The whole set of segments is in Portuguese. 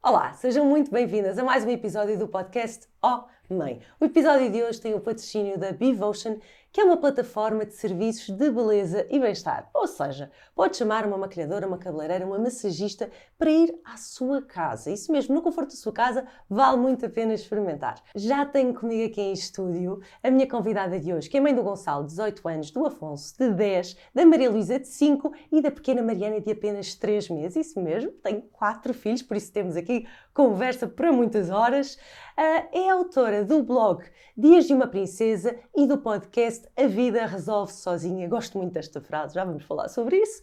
Olá, sejam muito bem-vindas a mais um episódio do podcast Oh Mãe. O episódio de hoje tem o patrocínio da Bivotion, que é uma plataforma de serviços de beleza e bem-estar. Ou seja, pode chamar uma maquilhadora, uma cabeleireira, uma massagista para ir à sua casa. Isso mesmo, no conforto da sua casa, vale muito a pena experimentar. Já tenho comigo aqui em estúdio a minha convidada de hoje, que é a mãe do Gonçalo, de 18 anos, do Afonso, de 10, da Maria Luísa, de 5 e da pequena Mariana, de apenas 3 meses. Isso mesmo, tenho 4 filhos, por isso temos aqui conversa para muitas horas. É autora do blog Dias de uma Princesa e do podcast A Vida Resolve-se Sozinha. Gosto muito desta frase, já vamos falar sobre isso.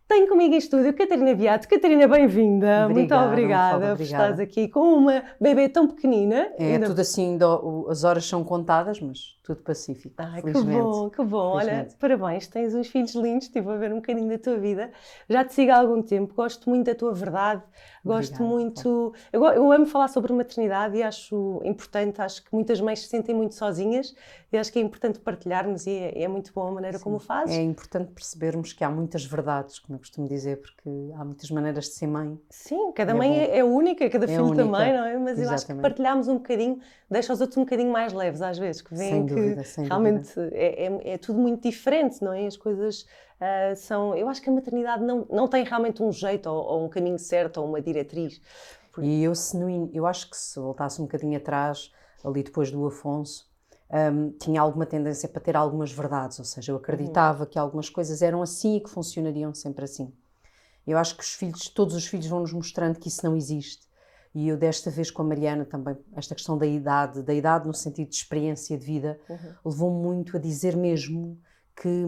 Tenho comigo em estúdio Catarina Beato. Catarina, bem-vinda. Muito obrigada por estares aqui com uma bebê tão pequenina. É tudo assim, as horas são contadas, mas tudo pacífico. Ai, que bom, que bom. Olha, parabéns, tens uns filhos lindos, estive a ver um bocadinho da tua vida. Já te sigo há algum tempo, gosto muito da tua verdade, gosto muito... Eu amo falar sobre maternidade e acho importante, acho que muitas mães se sentem muito sozinhas e acho que é importante partilharmos e é muito boa a maneira como o fazes. É importante percebermos que há muitas verdades, como eu costumo dizer, porque há muitas maneiras de ser mãe. Sim, cada mãe é única, cada filho única, também, não é? Mas exatamente. Eu acho que partilharmos um bocadinho deixa os outros um bocadinho mais leves às vezes, que veem que realmente é tudo muito diferente, não é? As coisas são... Eu acho que a maternidade não tem realmente um jeito ou um caminho certo ou uma diretriz. E eu acho que se voltasse um bocadinho atrás, ali depois do Afonso, tinha alguma tendência para ter algumas verdades, ou seja, eu acreditava que algumas coisas eram assim e que funcionariam sempre assim. Eu acho que todos os filhos vão nos mostrando que isso não existe. E eu desta vez com a Mariana também, esta questão da idade no sentido de experiência de vida, levou-me muito a dizer mesmo que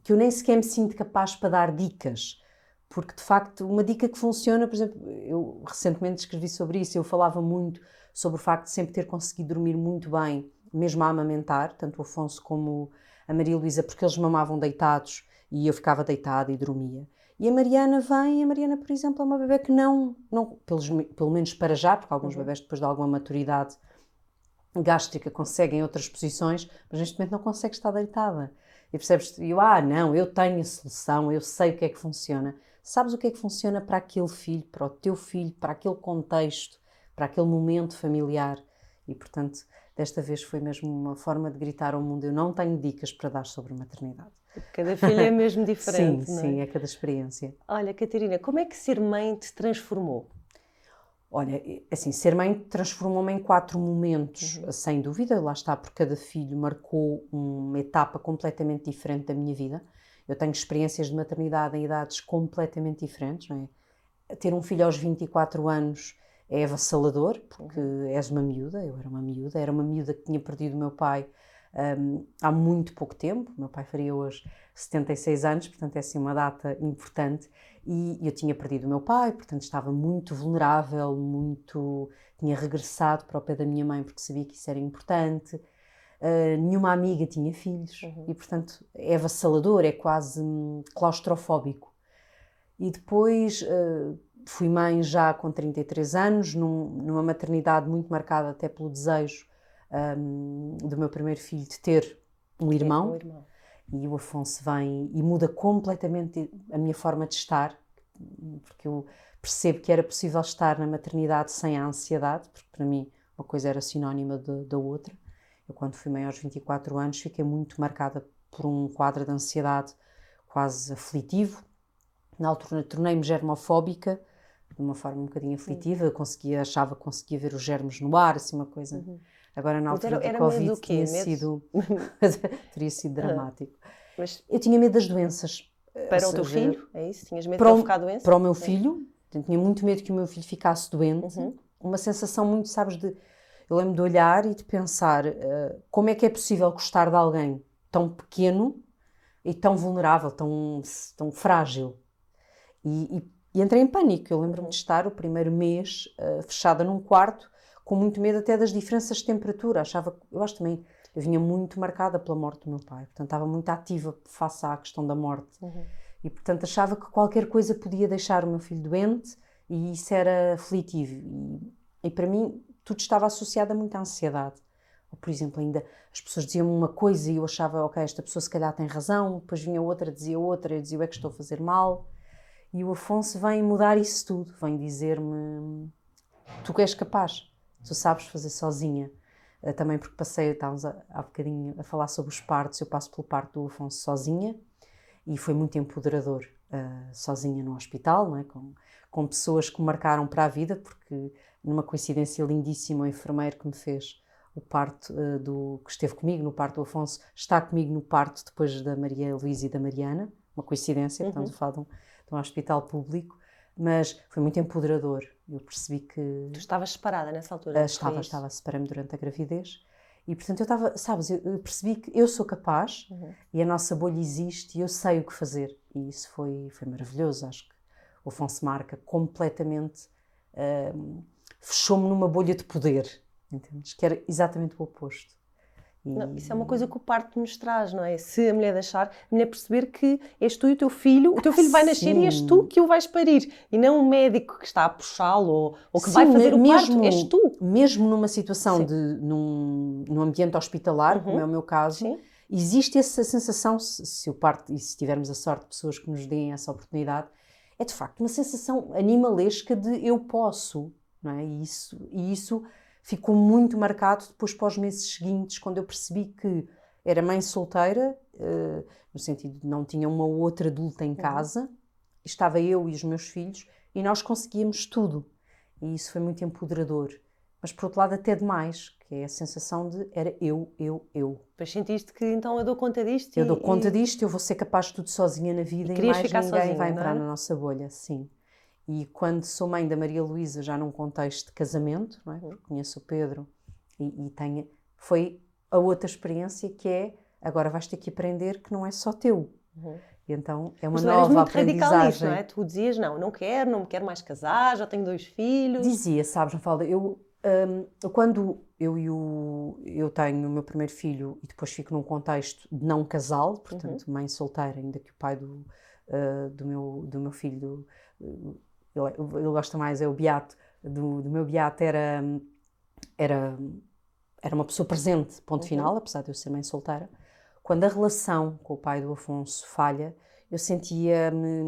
eu nem sequer me sinto capaz para dar dicas. Porque, de facto, uma dica que funciona, por exemplo, eu recentemente escrevi sobre isso, eu falava muito sobre o facto de sempre ter conseguido dormir muito bem, mesmo a amamentar, tanto o Afonso como a Maria Luísa, porque eles mamavam deitados e eu ficava deitada e dormia. E a Mariana, por exemplo, é uma bebê que não pelo menos para já, porque alguns bebés depois de alguma maturidade gástrica conseguem outras posições, mas neste momento não consegue estar deitada. E percebes, não, eu tenho a solução, eu sei o que é que funciona. Sabes o que é que funciona para aquele filho, para o teu filho, para aquele contexto, para aquele momento familiar. E, portanto, desta vez foi mesmo uma forma de gritar ao mundo, eu não tenho dicas para dar sobre maternidade. Cada filho é mesmo diferente, sim, não é? Sim, é cada experiência. Olha, Catarina, como é que ser mãe te transformou? Olha, assim, ser mãe transformou-me em 4 momentos, sem dúvida, lá está, porque cada filho marcou uma etapa completamente diferente da minha vida. Eu tenho experiências de maternidade em idades completamente diferentes, não é? Ter um filho aos 24 anos é avassalador, porque és uma miúda, eu era uma miúda que tinha perdido o meu pai há muito pouco tempo. O meu pai faria hoje 76 anos, portanto é assim uma data importante, e eu tinha perdido o meu pai, portanto estava muito vulnerável, tinha regressado para o pé da minha mãe porque sabia que isso era importante. Nenhuma amiga tinha filhos e, portanto, é avassalador, é quase claustrofóbico. E depois fui mãe já com 33 anos, numa maternidade muito marcada até pelo desejo do meu primeiro filho de ter um irmão. E o Afonso vem e muda completamente a minha forma de estar, porque eu percebo que era possível estar na maternidade sem a ansiedade, porque para mim uma coisa era sinónima da outra. Eu, quando fui mãe aos 24 anos, fiquei muito marcada por um quadro de ansiedade quase aflitivo. Na altura tornei-me germofóbica, de uma forma um bocadinho aflitiva, achava que conseguia ver os germes no ar, assim uma coisa... Agora, na altura do Covid, teria sido dramático. Mas eu tinha medo das doenças. Para o teu filho? É isso? Tinhas medo de ele ficar doente? Para o meu filho. Tinha muito medo que o meu filho ficasse doente. Uma sensação muito, sabes, eu lembro de olhar e de pensar como é que é possível gostar de alguém tão pequeno e tão vulnerável, tão frágil. E entrei em pânico. Eu lembro-me de estar o primeiro mês fechada num quarto, com muito medo até das diferenças de temperatura. Eu vinha muito marcada pela morte do meu pai, portanto estava muito ativa face à questão da morte. E portanto achava que qualquer coisa podia deixar o meu filho doente e isso era aflitivo. E para mim tudo estava associado a muita ansiedade. Ou, por exemplo, ainda as pessoas diziam-me uma coisa e eu achava, ok, esta pessoa se calhar tem razão, depois vinha outra, dizia outra, eu dizia, é que estou a fazer mal. E o Afonso vem mudar isso tudo, vem dizer-me... tu és capaz, tu sabes fazer sozinha. Também porque estávamos há bocadinho a falar sobre os partos, eu passo pelo parto do Afonso sozinha e foi muito empoderador, sozinha no hospital, não é? Com pessoas que me marcaram para a vida, porque numa coincidência lindíssima o enfermeiro que me fez o parto, que esteve comigo no parto do Afonso, está comigo no parto depois da Maria Luísa e da Mariana, uma coincidência, estamos a falar de um hospital público, mas foi muito empoderador. Eu percebi que... Tu estavas separada nessa altura? Estava, separei-me durante a gravidez e, portanto, eu estava, sabes, eu percebi que eu sou capaz e a nossa bolha existe e eu sei o que fazer. E isso foi maravilhoso. Acho que o Afonso Marca completamente fechou-me numa bolha de poder, entendes? Que era exatamente o oposto. Não, isso é uma coisa que o parto nos traz, não é? Se a mulher deixar, a mulher perceber que és tu e o teu filho vai nascer e és tu que o vais parir, e não um médico que está a puxá-lo ou que vai fazer o parto, és tu. Mesmo numa situação num ambiente hospitalar, como é o meu caso, existe essa sensação, se o parto, e se tivermos a sorte de pessoas que nos deem essa oportunidade, é de facto uma sensação animalesca de eu posso, não é? E isso ficou muito marcado depois para os meses seguintes, quando eu percebi que era mãe solteira, no sentido de não tinha uma outra adulta em casa, estava eu e os meus filhos, e nós conseguíamos tudo. E isso foi muito empoderador. Mas por outro lado até demais, que é a sensação de era eu. Depois sentiste que então eu dou conta disto eu dou conta disto, eu vou ser capaz de tudo sozinha na vida e mais ninguém sozinha, vai entrar na nossa bolha, sim. E quando sou mãe da Maria Luísa, já num contexto de casamento, não é? Porque conheço o Pedro foi a outra experiência que é, agora vais ter que aprender que não é só teu. E então é uma nova aprendizagem. Radical nisso, não é? Tu dizias, não me quero mais casar, já tenho 2 filhos. Dizia, sabes, Mafalda, quando eu tenho o meu primeiro filho e depois fico num contexto de não casal, portanto mãe solteira, ainda que o pai do meu filho... Ele gosta mais, é o Beato, do meu Beato era uma pessoa presente, ponto final, apesar de eu ser mãe solteira. Quando a relação com o pai do Afonso falha, eu sentia-me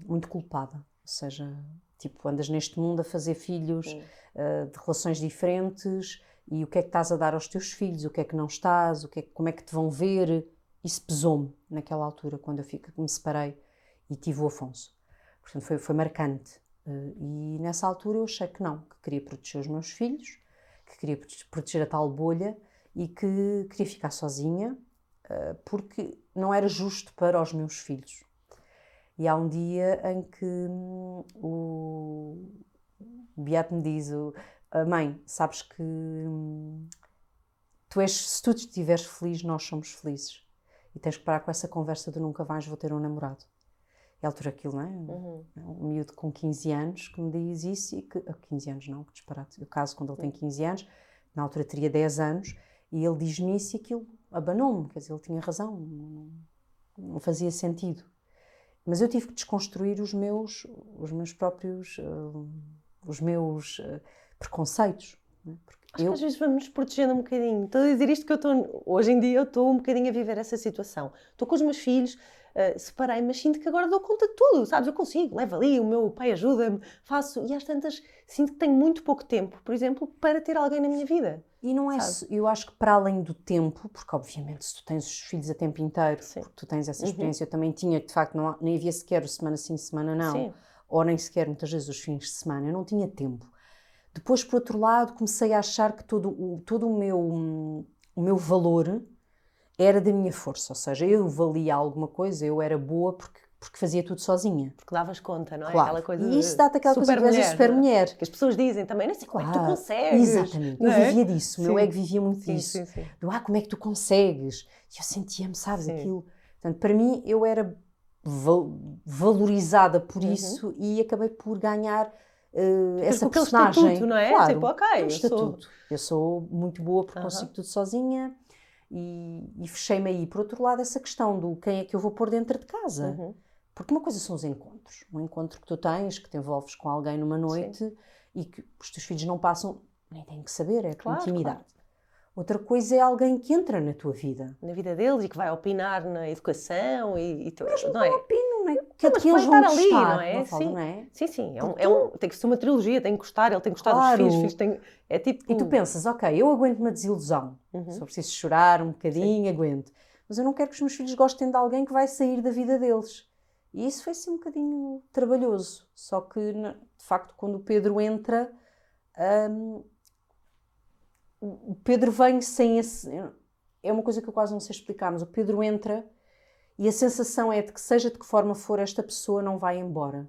muito culpada. Ou seja, tipo, andas neste mundo a fazer filhos de relações diferentes e o que é que estás a dar aos teus filhos, o que é que não estás, como é que te vão ver. Isso pesou-me naquela altura, quando me separei e tive o Afonso. Portanto, foi marcante. E nessa altura eu achei que não, que queria proteger os meus filhos, que queria proteger a tal bolha e que queria ficar sozinha, porque não era justo para os meus filhos. E há um dia em que o Beato me diz, mãe, sabes que se tu estiveres feliz, nós somos felizes. E tens que parar com essa conversa de nunca mais vou ter um namorado. É a altura aquilo, não é? Um miúdo com 15 anos que me diz isso e que... 15 anos não, que disparate. Eu caso quando ele tem 15 anos, na altura teria 10 anos, e ele diz-me isso e aquilo abanou-me, quer dizer, ele tinha razão, não fazia sentido. Mas eu tive que desconstruir os meus próprios preconceitos. Não é? Acho que às vezes vamos nos protegendo um bocadinho. Estou a dizer isto que hoje em dia eu estou um bocadinho a viver essa situação. Estou com os meus filhos, separei, mas sinto que agora dou conta de tudo, sabes? Eu consigo, levo ali, o meu pai ajuda-me, faço, e às tantas sinto que tenho muito pouco tempo, por exemplo, para ter alguém na minha vida. E não é, eu acho que para além do tempo, porque obviamente se tu tens os filhos a tempo inteiro, porque tu tens essa experiência, eu também tinha, que de facto nem havia sequer o semana sim, semana não, ou nem sequer muitas vezes os fins de semana, eu não tinha tempo. Depois, por outro lado, comecei a achar que todo o meu valor era da minha força, ou seja, eu valia alguma coisa, eu era boa porque fazia tudo sozinha. Porque davas conta, não é? Claro. Aquela coisa e isso dá-te aquela coisa de tu és a super mulher. Que as pessoas dizem também, não sei como é que tu consegues. Exatamente, eu vivia disso, o meu ego vivia muito disso. Como é que tu consegues? E eu sentia-me, sabes, aquilo. Portanto, para mim, eu era valorizada por isso e acabei por ganhar essa personagem. Estatuto, não é? Claro, tipo, ok, eu sou muito boa porque consigo tudo sozinha. E fechei-me aí. Por outro lado, essa questão do quem é que eu vou pôr dentro de casa. Porque uma coisa são os encontros. Um encontro que tu tens, que te envolves com alguém numa noite e que os teus filhos não passam, nem têm que saber, é a tua intimidade. Claro. Outra coisa é alguém que entra na tua vida. Na vida deles e que vai opinar na educação e tu, mas não é? Opino, não é? que mas eles vai vão estar ali, gostar, não é? Mafalda, Sim. não é? Sim. Tem que ser uma trilogia, tem que gostar, ele tem que gostar Claro. dos filhos tem, é tipo... E tu pensas, ok, eu aguento uma desilusão, se eu preciso chorar um bocadinho, aguento. Mas eu não quero que os meus filhos gostem de alguém que vai sair da vida deles. E isso foi assim um bocadinho trabalhoso. Só que, de facto, quando o Pedro entra, o Pedro vem sem esse... É uma coisa que eu quase não sei explicar, mas o Pedro entra e a sensação é de que, seja de que forma for, esta pessoa não vai embora.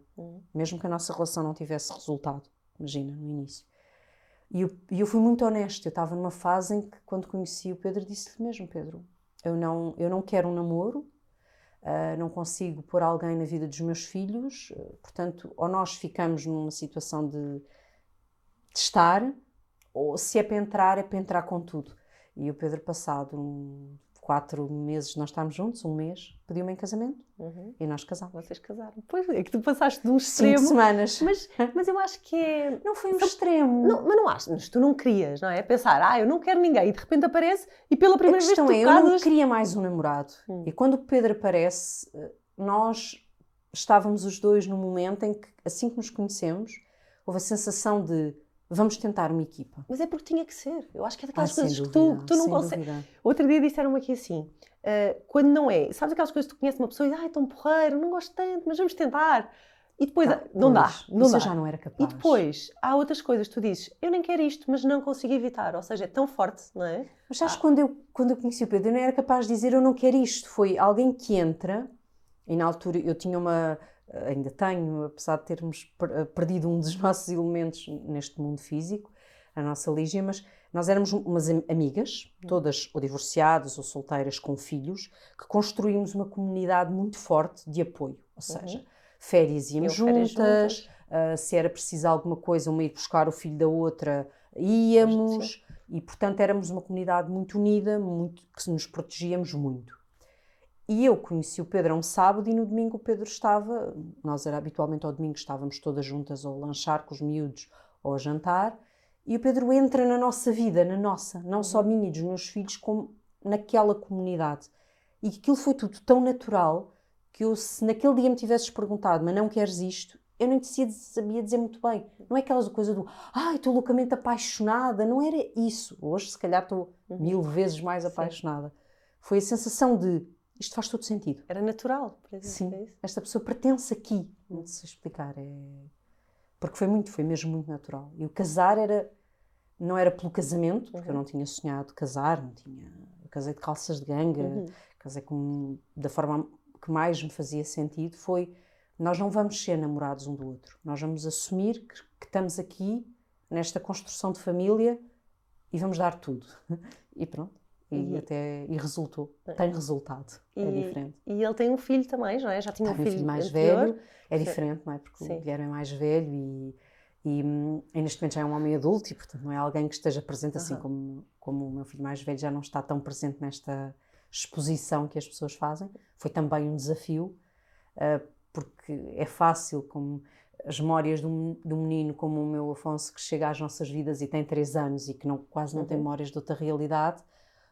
Mesmo que a nossa relação não tivesse resultado. Imagina, no início. E eu fui muito honesta. Eu estava numa fase em que, quando conheci o Pedro, disse-lhe mesmo, Pedro, eu não quero um namoro, não consigo pôr alguém na vida dos meus filhos, portanto, ou nós ficamos numa situação de estar, ou se é para entrar com tudo. E o Pedro, passado 4 meses, nós estávamos juntos, 1 mês, pediu-me em casamento e nós casámos. Vocês casaram. Pois é, que tu passaste de um extremo. 5 semanas. Mas eu acho que é... Não foi um extremo. Não, mas não acho, mas tu não querias, não é? Pensar, eu não quero ninguém, e de repente aparece e pela primeira vez tu A questão é, eu casas... não queria mais um namorado. E quando o Pedro aparece, nós estávamos os dois num momento em que, assim que nos conhecemos, houve a sensação de vamos tentar uma equipa. Mas é porque tinha que ser. Eu acho que é daquelas Sem coisas dúvida, que tu não consegues. Outro dia disseram-me aqui assim, quando não é, sabes aquelas coisas que tu conheces uma pessoa e ai, tão porreiro, não gosto tanto, mas vamos tentar. E depois, não dá. Isso eu já não era capaz. E depois, há outras coisas que tu dizes, eu nem quero isto, mas não consigo evitar. Ou seja, é tão forte, não é? Mas sabes, quando eu conheci o Pedro, eu não era capaz de dizer eu não quero isto. Foi alguém que entra, e na altura eu tinha ainda tenho, apesar de termos perdido um dos nossos elementos neste mundo físico, a nossa Lígia, mas nós éramos umas amigas, todas ou divorciadas ou solteiras com filhos, que construímos uma comunidade muito forte de apoio. Ou seja, férias íamos juntas, se era preciso alguma coisa, uma ir buscar o filho da outra, íamos, e portanto éramos uma comunidade muito unida, que nos protegíamos muito. E eu conheci o Pedro um sábado e no domingo o Pedro estava, habitualmente ao domingo estávamos todas juntas ou a lanchar com os miúdos ou a jantar, e o Pedro entra na nossa vida, não só minha e dos meus filhos, como naquela comunidade. E aquilo foi tudo tão natural que eu, se naquele dia me tivesses perguntado, mas não queres isto, eu nem sabia dizer muito bem. Não é aquela coisa do, estou loucamente apaixonada, não era isso. Hoje, se calhar, estou 1000 vezes mais apaixonada. Foi a sensação de, isto faz todo sentido. Era natural, por exemplo. Sim, esta pessoa pertence aqui. Não sei explicar. Porque foi mesmo muito natural. E o casar não era pelo casamento, porque eu não tinha sonhado casar, eu casei de calças de ganga, casei da forma que mais me fazia sentido, foi, nós não vamos ser namorados um do outro. Nós vamos assumir que estamos aqui, nesta construção de família, e vamos dar tudo. E pronto. E resultou. Tem resultado. É diferente. E ele tem um filho também, não é? Já tinha um filho mais anterior. velho. É diferente, não é? Porque o Guilherme é mais velho e neste momento já é um homem adulto e, portanto, não é alguém que esteja presente assim como o meu filho mais velho já não está tão presente nesta exposição que as pessoas fazem. Foi também um desafio, porque é fácil, como as memórias de um menino como o meu Afonso, que chega às nossas vidas e tem 3 anos e que quase não tem memórias de outra realidade,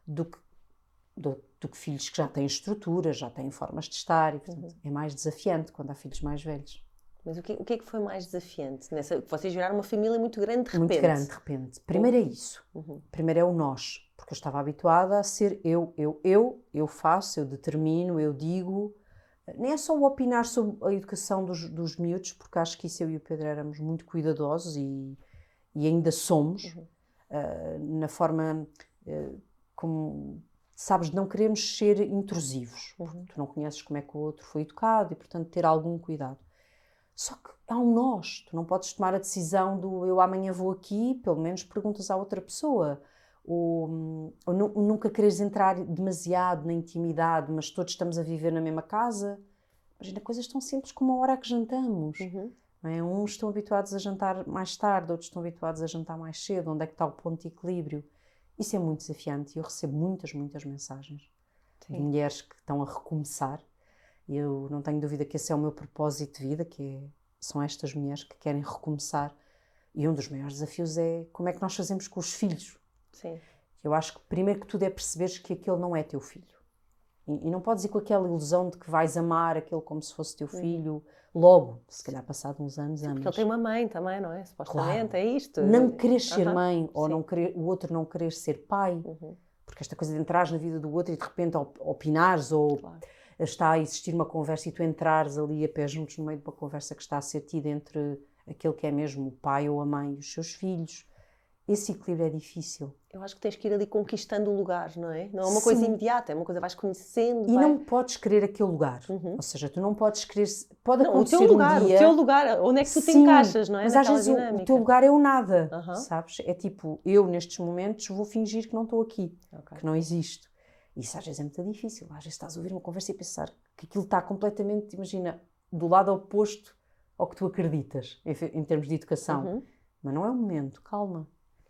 do que filhos que já têm estrutura, já têm formas de estar, e portanto é mais desafiante quando há filhos mais velhos. Mas o que é que foi mais desafiante? Vocês viraram uma família muito grande de repente. Muito grande de repente. Primeiro é isso. Primeiro é o nós, porque eu estava habituada a ser eu faço, eu determino, eu digo. Nem é só o opinar sobre a educação dos miúdos, porque acho que isso eu e o Pedro éramos muito cuidadosos e ainda somos, na forma... como, sabes, de não queremos ser intrusivos, porque tu não conheces como é que o outro foi educado e, portanto, ter algum cuidado. Só que há um nós, tu não podes tomar a decisão do eu amanhã vou aqui, pelo menos perguntas à outra pessoa, ou nunca quereres entrar demasiado na intimidade, mas todos estamos a viver na mesma casa. Imagina, coisas tão simples como a hora que jantamos. Não é? Uns estão habituados a jantar mais tarde, outros estão habituados a jantar mais cedo, onde é que está o ponto de equilíbrio? Isso é muito desafiante e eu recebo muitas mensagens de mulheres que estão a recomeçar e eu não tenho dúvida que esse é o meu propósito de vida, são estas mulheres que querem recomeçar e um dos maiores desafios é como é que nós fazemos com os filhos. Sim. Eu acho que primeiro que tudo é perceberes que aquele não é teu filho. E não podes ir com aquela ilusão de que vais amar aquele como se fosse teu filho logo, se calhar passado uns anos amas. Porque ele tem uma mãe também, não é? Supostamente, Claro. é isto. Não queres ser mãe, ou sim. não querer, o outro não querer ser pai, porque esta coisa de entrares na vida do outro e de repente opinares, ou está a existir uma conversa e tu entrares ali a pé juntos no meio de uma conversa que está a ser tida entre aquele que é mesmo o pai ou a mãe e os seus filhos. Esse equilíbrio é difícil. Eu acho que tens que ir ali conquistando o lugar, não é? Não é uma coisa imediata, é uma coisa que vais conhecendo. E não podes querer aquele lugar. Ou seja, tu não podes querer... Pode Não, acontecer o teu lugar, onde é que tu te encaixas, não é? Mas às vezes o teu lugar é o nada, sabes? É tipo, eu nestes momentos vou fingir que não estou aqui, que não existo. Isso às vezes é muito difícil. Às vezes estás a ouvir uma conversa e pensar que aquilo está completamente, imagina, do lado oposto ao que tu acreditas, em termos de educação. Mas não é o momento, calma.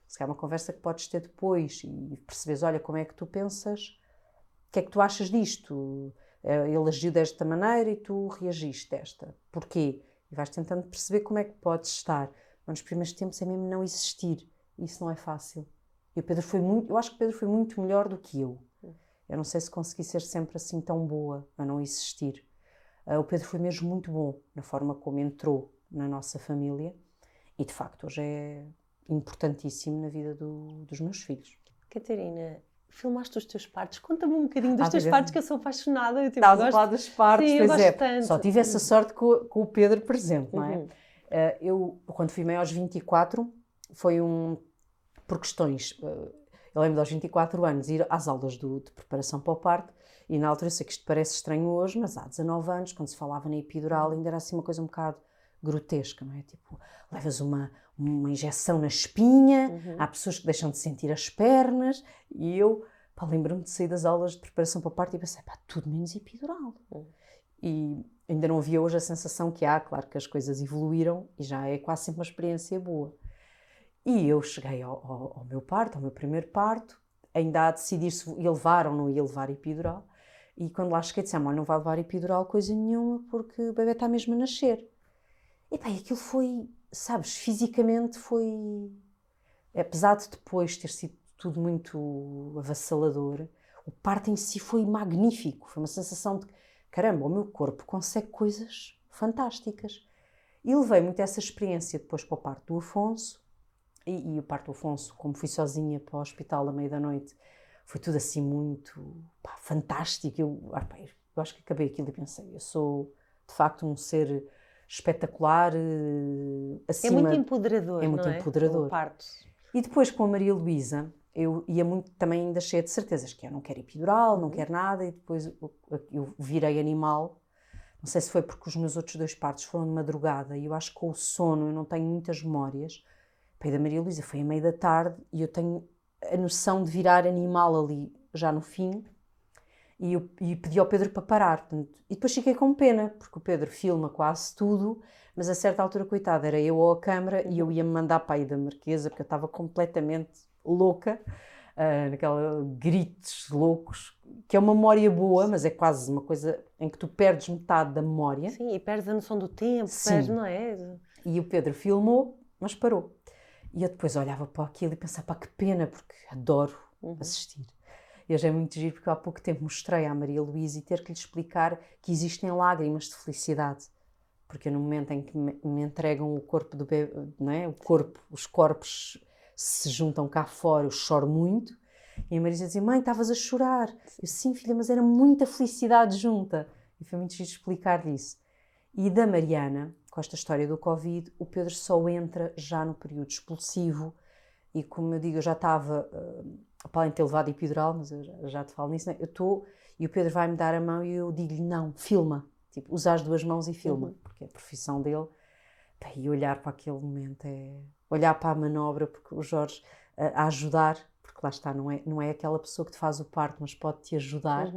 Se calhar é uma conversa que podes ter depois e percebes, olha, como é que tu pensas, o que é que tu achas disto? Ele agiu desta maneira e tu reagiste desta. Porquê? E vais tentando perceber como é que podes estar. Mas nos primeiros tempos é mesmo não existir. Isso não é fácil. E eu acho que o Pedro foi muito melhor do que eu. Eu não sei se consegui ser sempre assim tão boa a não existir. O Pedro foi mesmo muito bom na forma como entrou na nossa família e de facto hoje é importantíssimo na vida dos meus filhos. Catarina, filmaste os teus partos? Conta-me um bocadinho dos teus partos, que eu sou apaixonada. Eu, Estás a falar dos partos, sim, pois é. Tanto. Só tive essa sorte com o Pedro presente, não é? Eu, quando fui mãe aos 24, foi por questões... Eu lembro aos 24 anos ir às aulas de preparação para o parto e na altura, eu sei que isto parece estranho hoje, mas há 19 anos, quando se falava na epidural, ainda era assim uma coisa um bocado grotesca, não é? Tipo, levas uma injeção na espinha, há pessoas que deixam de sentir as pernas e eu, lembro-me de sair das aulas de preparação para o parto e pensei, tudo menos epidural. E ainda não havia hoje a sensação que há, claro que as coisas evoluíram e já é quase sempre uma experiência boa. E eu cheguei ao meu parto, ao meu primeiro parto, ainda a decidir se ia levar ou não ia levar epidural. E quando lá cheguei, disse, não vai levar epidural coisa nenhuma, porque o bebê está mesmo a nascer. E aquilo foi, sabes, fisicamente foi... Apesar de depois ter sido tudo muito avassalador, o parto em si foi magnífico. Foi uma sensação de, caramba, o meu corpo consegue coisas fantásticas. E levei muito essa experiência depois para o parto do Afonso. E o parto do Afonso, como fui sozinha para o hospital à meia da noite, foi tudo assim muito fantástico. Eu acho que acabei aquilo e pensei, eu sou de facto um ser espetacular, acima... É muito empoderador, é muito não empoderador. O parto. E depois com a Maria Luísa, eu ia muito também ainda cheia de certezas, que eu não quero epidural, não quero nada, e depois eu virei animal. Não sei se foi porque os meus outros 2 partos foram de madrugada e eu acho que com o sono eu não tenho muitas memórias. O da Maria Luísa foi à meia da tarde e eu tenho a noção de virar animal ali já no fim e pedi ao Pedro para parar. Portanto, e depois fiquei com pena, porque o Pedro filma quase tudo, mas a certa altura, coitada, era eu ou a câmara e eu ia-me mandar para aí da Marquesa, porque eu estava completamente louca, naquela gritos loucos, que é uma memória boa, mas é quase uma coisa em que tu perdes metade da memória. Sim, e perdes a noção do tempo, perdes, não é? E o Pedro filmou, mas parou. E eu depois olhava para aquilo e pensava, que pena, porque adoro assistir. E hoje é muito giro, porque eu há pouco tempo mostrei à Maria Luísa e ter que lhe explicar que existem lágrimas de felicidade. Porque no momento em que me entregam o corpo do bebê, não é? Os corpos se juntam cá fora, eu choro muito. E a Marisa dizia, mãe, estavas a chorar. Eu, sim, filha, mas era muita felicidade junta. E foi muito giro explicar-lhe isso. E da Mariana, com esta história do Covid, o Pedro só entra já no período expulsivo e, como eu digo, eu já estava, para além de ter levado epidural, mas eu já te falo nisso, né? Eu estou e o Pedro vai-me dar a mão e eu digo-lhe, não, filma, tipo, usa as 2 mãos e filma, porque é a profissão dele. E olhar para aquele momento, olhar para a manobra, porque o Jorge a ajudar, porque lá está, não é aquela pessoa que te faz o parto, mas pode-te ajudar,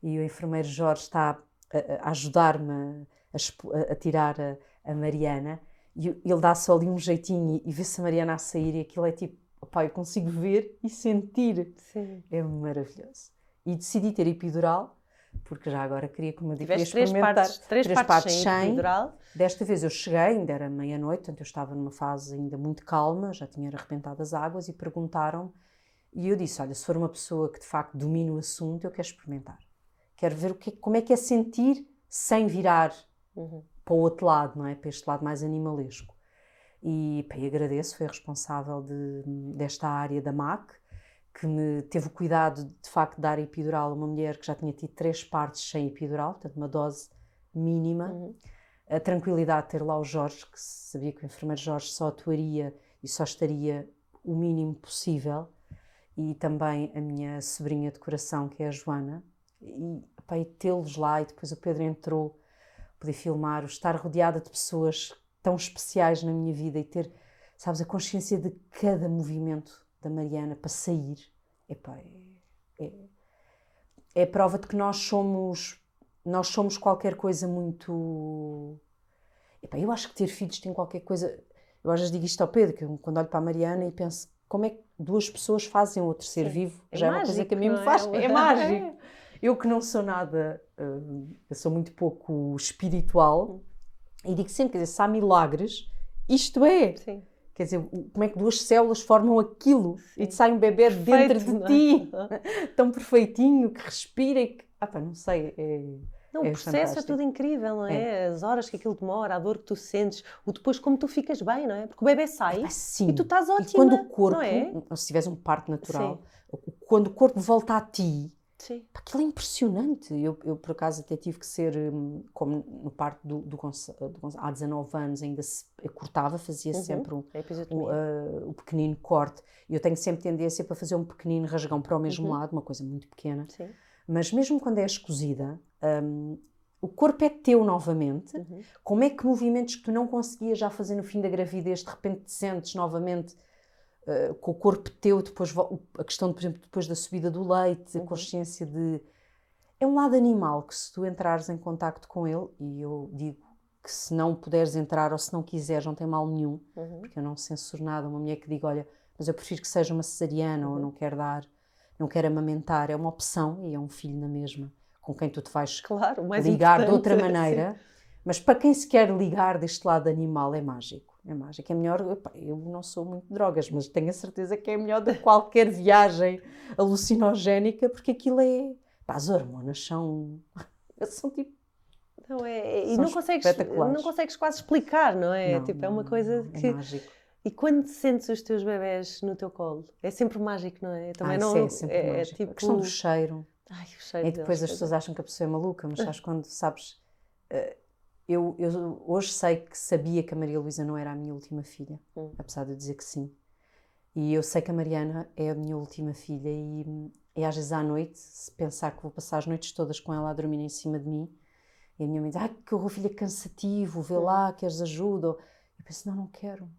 e o enfermeiro Jorge está a ajudar-me a tirar a Mariana, e ele dá só ali um jeitinho e vê-se a Mariana a sair e aquilo é tipo, eu consigo ver e sentir. Sim. É maravilhoso. E decidi ter epidural, porque já agora queria, como eu digo, experimentar 3 partes sem epidural. Desta vez eu cheguei, ainda era meia-noite, portanto eu estava numa fase ainda muito calma, já tinha arrebentado as águas e perguntaram, e eu disse, olha, se for uma pessoa que de facto domina o assunto, eu quero experimentar Quero ver como é que é sentir sem virar para o outro lado, não é? Para este lado mais animalesco. E agradeço, foi a responsável desta área da MAC, que me teve o cuidado de facto de dar a epidural a uma mulher que já tinha tido 3 partes sem epidural, portanto uma dose mínima. A tranquilidade de ter lá o Jorge, que sabia que o enfermeiro Jorge só atuaria e só estaria o mínimo possível, e também a minha sobrinha de coração, que é a Joana, e tê-los lá, e depois o Pedro entrou, poder filmar, estar rodeada de pessoas tão especiais na minha vida e ter, sabes, a consciência de cada movimento da Mariana para sair, é a prova de que nós somos qualquer coisa muito... eu acho que ter filhos tem qualquer coisa... Eu às vezes digo isto ao Pedro, que quando olho para a Mariana e penso, como é que 2 pessoas fazem outro ser vivo? Já mágico, é uma coisa que a mim me faz... É mágico! Eu que não sou nada... eu sou muito pouco espiritual e digo sempre, quer dizer, se há milagres, isto é... Sim. Quer dizer, como é que 2 células formam aquilo? Sim. E te sai um bebê dentro de ti, tão perfeitinho, que respira e que... não sei, Não, o processo fantástico. É tudo incrível, não é? As horas que aquilo demora, a dor que tu sentes, o depois como tu ficas bem, não é? Porque o bebê sai e tu estás ótima, e quando o corpo, não é? Se tiveres um parto natural, quando o corpo volta a ti, sim. Aquilo é impressionante. Eu, por acaso, até tive que ser, como no parto do Gonçalo, há 19 anos, ainda se cortava, fazia sempre o pequenino corte. E eu tenho sempre tendência para fazer um pequenino rasgão para o mesmo lado, uma coisa muito pequena. Sim. Mas mesmo quando és cozida, o corpo é teu novamente. Como é que movimentos que tu não conseguias já fazer no fim da gravidez, de repente te sentes novamente com o corpo teu, depois a questão, por exemplo, depois da subida do leite, a consciência de... É um lado animal que, se tu entrares em contacto com ele, e eu digo que se não puderes entrar ou se não quiseres, não tem mal nenhum, porque eu não censuro nada. Uma mulher que diga, olha, mas eu prefiro que seja uma cesariana ou não quero amamentar, é uma opção e é um filho na mesma, com quem tu te vais ligar de outra maneira. Sim. Mas para quem se quer ligar deste lado animal, é mágico. É mágico. É melhor... Eu não sou muito de drogas, mas tenho a certeza que é melhor do que qualquer viagem alucinogénica, porque aquilo é... as hormonas são tipo... Não é... E não consegues quase explicar, não é? Não, é uma coisa que... É mágico. E quando sentes os teus bebés no teu colo, é sempre mágico, não é? Também não é sempre mágico. Tipo... A questão do cheiro. Ai, o cheiro e depois as pessoas acham que a pessoa é maluca, mas sabes quando sabes... Eu hoje sabia que a Maria Luísa não era a minha última filha, apesar de eu dizer que sim. E eu sei que a Mariana é a minha última filha e às vezes à noite, se pensar que vou passar as noites todas com ela a dormir em cima de mim, e a minha mãe diz, que horror, filha, cansativo, vê lá, queres ajuda? Eu penso, não quero.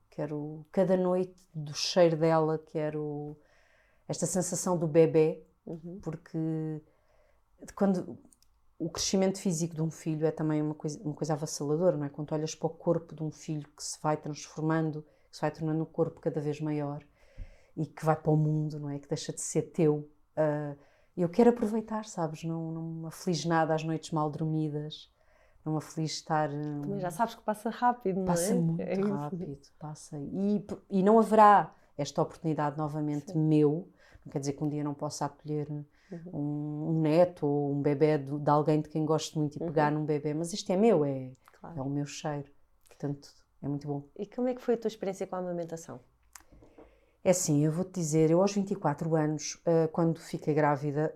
Quero cada noite do cheiro dela, quero esta sensação do bebê, porque quando... O crescimento físico de um filho é também uma coisa avassaladora, não é? Quando tu olhas para o corpo de um filho que se vai transformando, que se vai tornando um corpo cada vez maior e que vai para o mundo, não é? Que deixa de ser teu. Eu quero aproveitar, sabes? Não me aflige nada às noites mal dormidas, não me aflige estar... Mas já sabes que passa rápido, não é? Passa muito rápido, passa. E não haverá esta oportunidade novamente meu, não quer dizer que um dia não possa acolher... Um neto ou um bebê de alguém de quem gosto muito e pegar num bebê, mas este é meu, é o meu cheiro, portanto é muito bom. E como é que foi a tua experiência com a amamentação? É assim, eu vou-te dizer, eu aos 24 anos, quando fiquei grávida,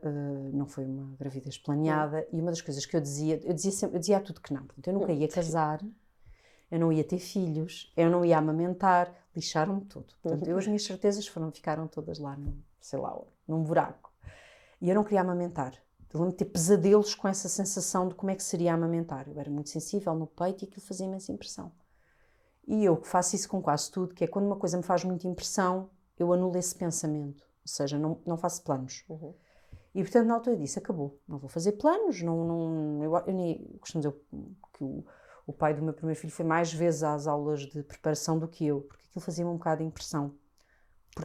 não foi uma gravidez planeada, e uma das coisas que eu dizia a tudo que não, portanto, eu nunca ia casar, eu não ia ter filhos, eu não ia amamentar, lixaram-me tudo. Portanto, as minhas certezas ficaram todas lá, num buraco. E eu não queria amamentar. Eu lembro de ter pesadelos com essa sensação de como é que seria amamentar. Eu era muito sensível no peito e aquilo fazia imensa impressão. E eu faço isso com quase tudo, que é quando uma coisa me faz muita impressão, eu anulo esse pensamento. Ou seja, não faço planos. E portanto, na altura eu disse, acabou. Não vou fazer planos. Eu costumo dizer que o pai do meu primeiro filho foi mais vezes às aulas de preparação do que eu, porque aquilo fazia-me um bocado de impressão.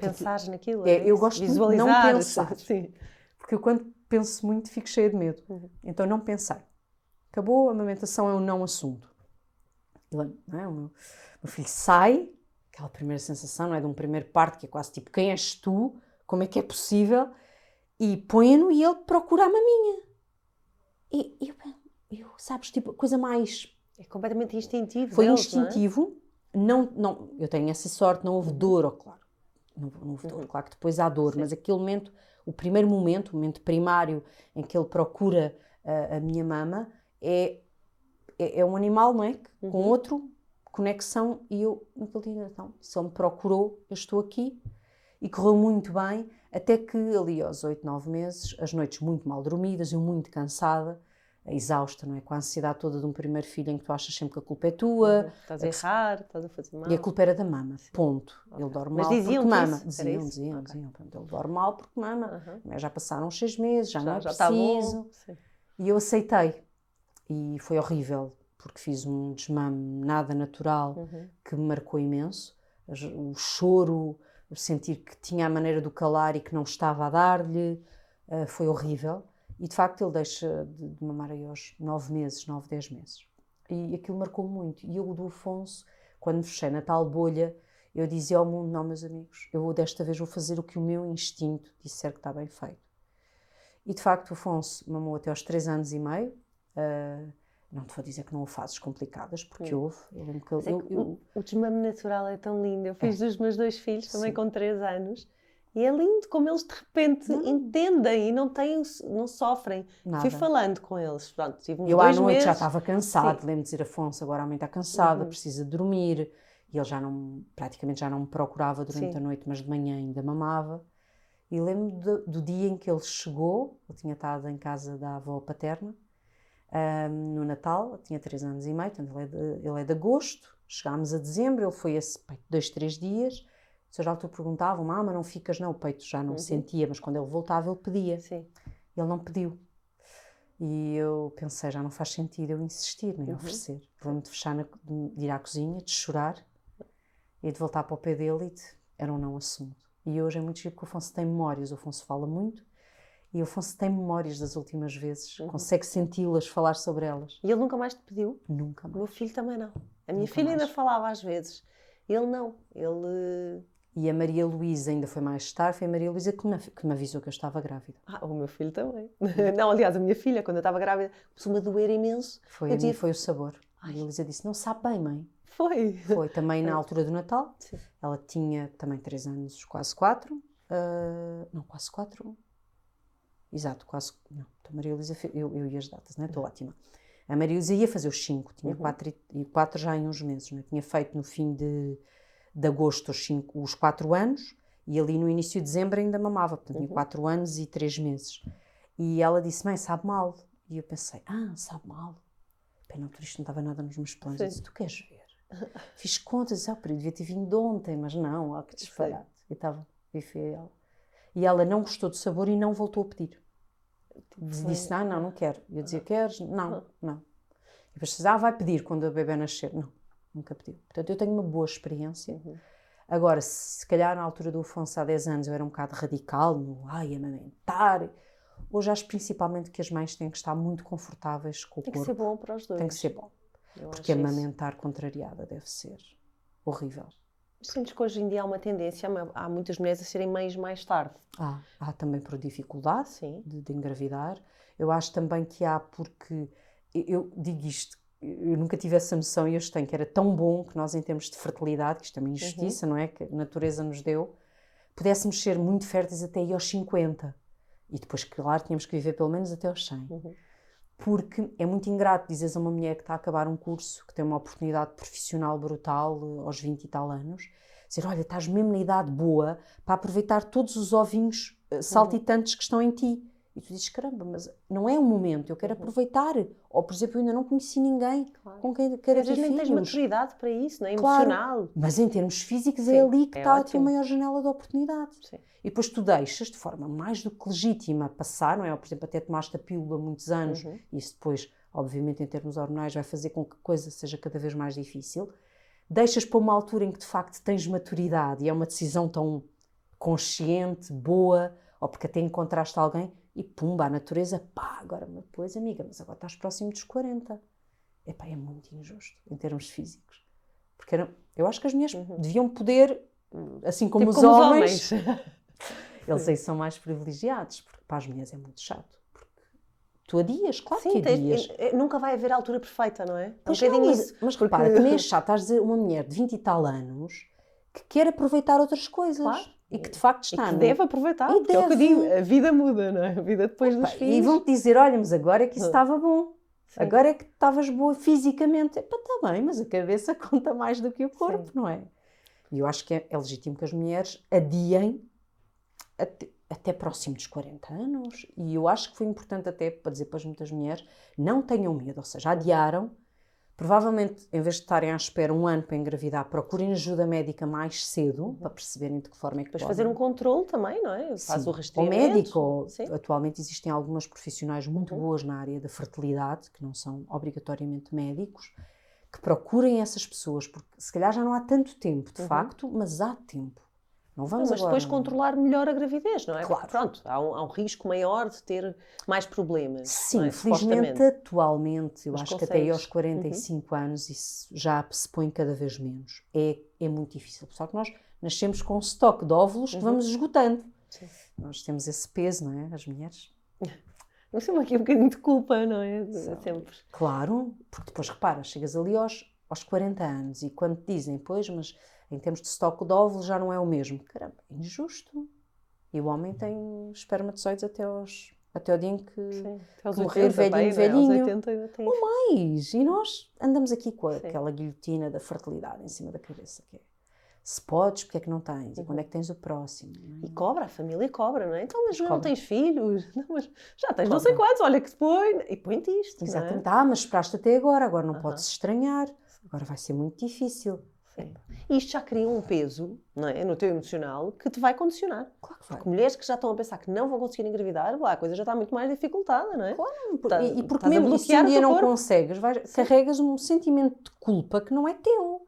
Pensares naquilo? Eu gosto de visualizar, não pensar. Sim. Porque eu, quando penso muito, fico cheia de medo. Então não pensei. Acabou, a amamentação é um não assunto. O meu filho sai, aquela primeira sensação, não é, de um primeiro parto, que é quase tipo, quem és tu? Como é que é possível? E põe-no e ele procura a maminha. E eu, sabes, tipo, coisa mais... É completamente instintivo. Foi deles, instintivo, não, eu tenho essa sorte, não houve dor, claro. Não houve dor, claro que depois há dor, mas aquele momento, o primeiro momento, o momento primário em que ele procura a minha mama, é um animal, não é? Com outro, conexão, e eu, naquele dia, então, se ele me procurou, eu estou aqui, e correu muito bem, até que ali aos 8, 9 meses, as noites muito mal dormidas, eu muito cansada, exausta, não é? Com a ansiedade toda de um primeiro filho em que tu achas sempre que a culpa é tua. Estás a errar, estás a fazer mal. E a culpa era da mama, ponto. Okay. Ele dorme Mas mal porque mama. Diziam. Diziam. Pronto, ele dorme mal porque mama. Mas já passaram uns 6 meses, já não é Já está preciso. bom. Sim. E eu aceitei. E foi horrível, porque fiz um desmame nada natural que me marcou imenso. O choro, o sentir que tinha a maneira do calar e que não estava a dar-lhe, foi horrível. E de facto ele deixa de mamar aí aos 9 meses, 9, 10 meses. E aquilo marcou muito. E eu do Afonso, quando me fechei na tal bolha, eu dizia ao mundo, não, meus amigos, eu desta vez vou fazer o que o meu instinto disser que está bem feito. E de facto o Afonso mamou até aos 3 anos e meio. Não te vou dizer que não houve fases complicadas, porque houve. O desmame natural é tão lindo. Eu fiz dos meus 2 filhos, também com 3 anos. E é lindo como eles de repente entendem e não sofrem. Nada. Fui falando com eles. Pronto, tive uns eu 2 à noite meses. já estava cansado, lembro-me de dizer, Afonso, agora a mãe está cansada, precisa dormir. E ele praticamente já não me procurava durante a noite, mas de manhã ainda mamava. E lembro-me do dia em que ele chegou, ele tinha estado em casa da avó paterna, no Natal, tinha 3 anos e meio, portanto ele é de agosto, chegámos a dezembro, ele foi esse 2, 3 dias. Se já altura perguntavam, mama, não ficas? Não, o peito já não sentia, mas quando ele voltava ele pedia. Sim. Ele não pediu. E eu pensei, já não faz sentido eu insistir, nem oferecer. Lembro-me de ir à cozinha, de chorar e de voltar para o pé dele era um não assumido. E hoje é muito giro porque o Afonso tem memórias, o Afonso fala muito e o Afonso tem memórias das últimas vezes, consegue senti-las, falar sobre elas. E ele nunca mais te pediu? Nunca mais. O meu filho também não. A minha filha ainda falava às vezes. Ele não. E a Maria Luísa ainda foi mais tarde, foi a Maria Luísa que me avisou que eu estava grávida. O meu filho também. Não, aliás, a minha filha, quando eu estava grávida, começou-me a doer imenso. Foi o sabor. A Maria Luísa disse, não sabe bem, mãe. Foi também na altura do Natal. Sim. Ela tinha também 3 anos, quase 4. Não, quase 4. Exato, quase. Não, a Maria Luísa, eu e as datas, né? Estou ótima. A Maria Luísa ia fazer os 5, tinha 4 já em uns meses, né? Tinha feito no fim de agosto os 4 anos e ali no início de dezembro ainda mamava, portanto tinha 4 anos e 3 meses. E ela disse, mãe, sabe mal. E eu pensei, sabe mal. Pena, por isto não estava nada nos meus planos. Eu disse, tu queres ver? Fiz contas, devia ter vindo de ontem, mas não, que disparate. E foi ela. E ela não gostou do sabor e não voltou a pedir. Disse, não quero. E eu dizia, queres? Não. E depois disse, vai pedir quando a bebê nascer. Não, nunca pediu. Portanto, eu tenho uma boa experiência. Agora, se calhar na altura do Afonso há 10 anos eu era um bocado radical, amamentar. Hoje acho principalmente que as mães têm que estar muito confortáveis com o corpo. Tem que ser bom para os dois. Tem que ser bom. Porque amamentar contrariada deve ser horrível. Sentes que hoje em dia há uma tendência, há muitas mulheres a serem mães mais tarde. Há também por dificuldade de engravidar. Eu acho também que há porque, eu digo isto, eu nunca tive essa noção e hoje tenho, que era tão bom que nós em termos de fertilidade, que isto é uma injustiça, não é? Que a natureza nos deu, pudéssemos ser muito férteis até aí aos 50. E depois, claro, tínhamos que viver pelo menos até aos 100. Porque é muito ingrato dizeres a uma mulher que está a acabar um curso, que tem uma oportunidade profissional brutal aos 20 e tal anos, dizer, olha, estás mesmo na idade boa para aproveitar todos os ovinhos saltitantes que estão em ti. E tu dizes, caramba, mas não é o momento, eu quero aproveitar. Ou, por exemplo, eu ainda não conheci ninguém com quem queira ter filhos. Às vezes nem tens maturidade para isso, não é? Emocional. Claro, mas em termos físicos é ali que está a tua maior janela de oportunidade. Sim. E depois tu deixas de forma mais do que legítima passar, não é? Ou, por exemplo, até tomaste a pílula há muitos anos, e isso depois, obviamente, em termos hormonais, vai fazer com que a coisa seja cada vez mais difícil. Deixas para uma altura em que, de facto, tens maturidade e é uma decisão tão consciente, boa, ou porque até encontraste alguém, e pumba, a natureza, agora, pois, amiga, mas agora estás próximo dos 40. É muito injusto, em termos físicos. Porque eu acho que as mulheres deviam poder, assim como tipo os homens... Eles aí são mais privilegiados, porque para as mulheres é muito chato. Porque Tu adias, claro Sim, que adias. nunca vai haver a altura perfeita, não é? Pois Um bocadinho não, isso. mas repara, também é chato, estás a dizer uma mulher de 20 e tal anos que quer aproveitar outras coisas. Claro. E que de facto E está que no... deve aproveitar, E porque é o que eu digo, deve. a vida muda, não é? A vida depois dos E filhos. vão-te dizer, olha, mas agora é que isso estava bom. Sim. Agora é que estavas boa fisicamente. Epá, está bem, mas a cabeça conta mais do que o corpo, Sim. não é? E eu acho que é legítimo que as mulheres adiem até próximo dos 40 anos. E eu acho que foi importante até para dizer para muitas mulheres, não tenham medo, ou seja, adiaram. Provavelmente, em vez de estarem à espera um ano para engravidar, procurem ajuda médica mais cedo, para perceberem de que forma é que Depois podem. fazer um controle também, não é? Faz o Sim, ou rastreamento. médico, ou Sim. atualmente existem algumas profissionais muito boas na área da fertilidade, que não são obrigatoriamente médicos, que procurem essas pessoas, porque se calhar já não há tanto tempo, de facto, mas há tempo. Não vamos Mas agora... depois controlar melhor a gravidez, não é? Claro. Porque, pronto, há um risco maior de ter mais problemas. Sim, não é? felizmente, atualmente, eu Mas acho que até aos consegues. 45 anos isso já se põe cada vez menos. É muito difícil. Só que nós nascemos com um estoque de óvulos que vamos esgotando. Sim. Nós temos esse peso, não é? As mulheres. Nós temos aqui um bocadinho de culpa, não é? Sempre. Claro, porque depois repara, chegas ali aos 40 anos e quando te dizem, pois, mas em termos de estoque de óvulos já não é o mesmo. Caramba, é injusto. E o homem tem espermatozoides até ao dia em que Aos morrer 80, velhinho, bem, não é? velhinho. Aos 80 ainda tem. Ou mais. E nós andamos aqui com aquela guilhotina da fertilidade em cima da cabeça, que é, se podes, porque é que não tens? E quando é que tens o próximo? Não é? E cobra, a família cobra, não é? Então, mas não cobra. tens filhos? Não, mas já tens não sei quantos, olha que depois... E põe-te isto, Exatamente. não é? Mas esperaste até agora não podes estranhar. Agora vai ser muito difícil. Sim. E isto já cria um peso, não é? No teu emocional que te vai condicionar. Claro que vai. Porque mulheres que já estão a pensar que não vão conseguir engravidar, lá, a coisa já está muito mais dificultada, não é? Claro, e porque estás a mesmo se um bloquear o dia teu não corpo. consegues, carregas um sentimento de culpa que não é teu.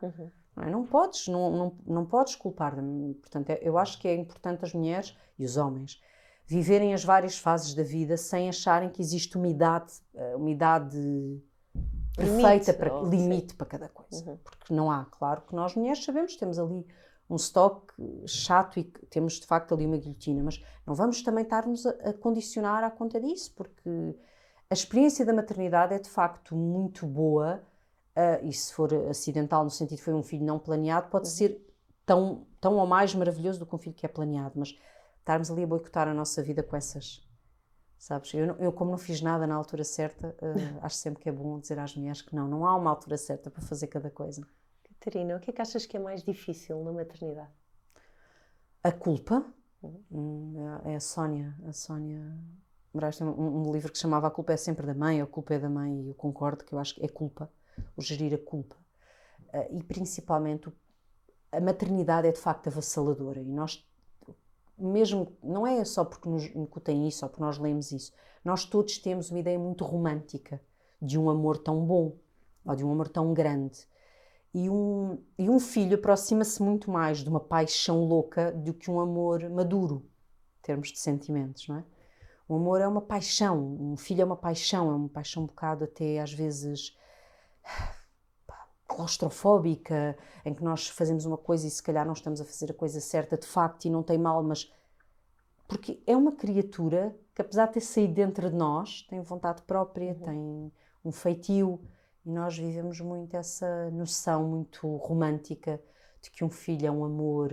Não é? Não podes, não podes culpar. Portanto, eu acho que é importante as mulheres e os homens viverem as várias fases da vida sem acharem que existe uma idade perfeita, limite para cada coisa. Porque não há. Claro que nós mulheres sabemos que temos ali um estoque chato e que temos de facto ali uma guilhotina, mas não vamos também estar-nos a condicionar à conta disso, porque a experiência da maternidade é de facto muito boa. E se for acidental, no sentido de foi um filho não planeado, pode ser tão ou mais maravilhoso do que um filho que é planeado, mas estarmos ali a boicotar a nossa vida com essas, sabes? Eu como não fiz nada na altura certa, acho sempre que é bom dizer às mulheres que não há uma altura certa para fazer cada coisa. Catarina, o que é que achas que é mais difícil na maternidade? A culpa, é a Sónia Moraes tem um livro que se chamava A Culpa é Sempre da Mãe, ou A Culpa é da Mãe, e eu concordo que eu acho que é culpa, o gerir a culpa. E principalmente a maternidade é de facto avassaladora e nós, mesmo, não é só porque nos incutem isso ou porque nós lemos isso, nós todos temos uma ideia muito romântica de um amor tão bom ou de um amor tão grande. E um filho aproxima-se muito mais de uma paixão louca do que um amor maduro, em termos de sentimentos, não é? O amor é uma paixão, um filho é uma paixão um bocado até às vezes claustrofóbica, em que nós fazemos uma coisa e se calhar não estamos a fazer a coisa certa de facto e não tem mal, mas porque é uma criatura que apesar de ter saído dentro de nós, tem vontade própria, tem um feitio, e nós vivemos muito essa noção muito romântica de que um filho é um amor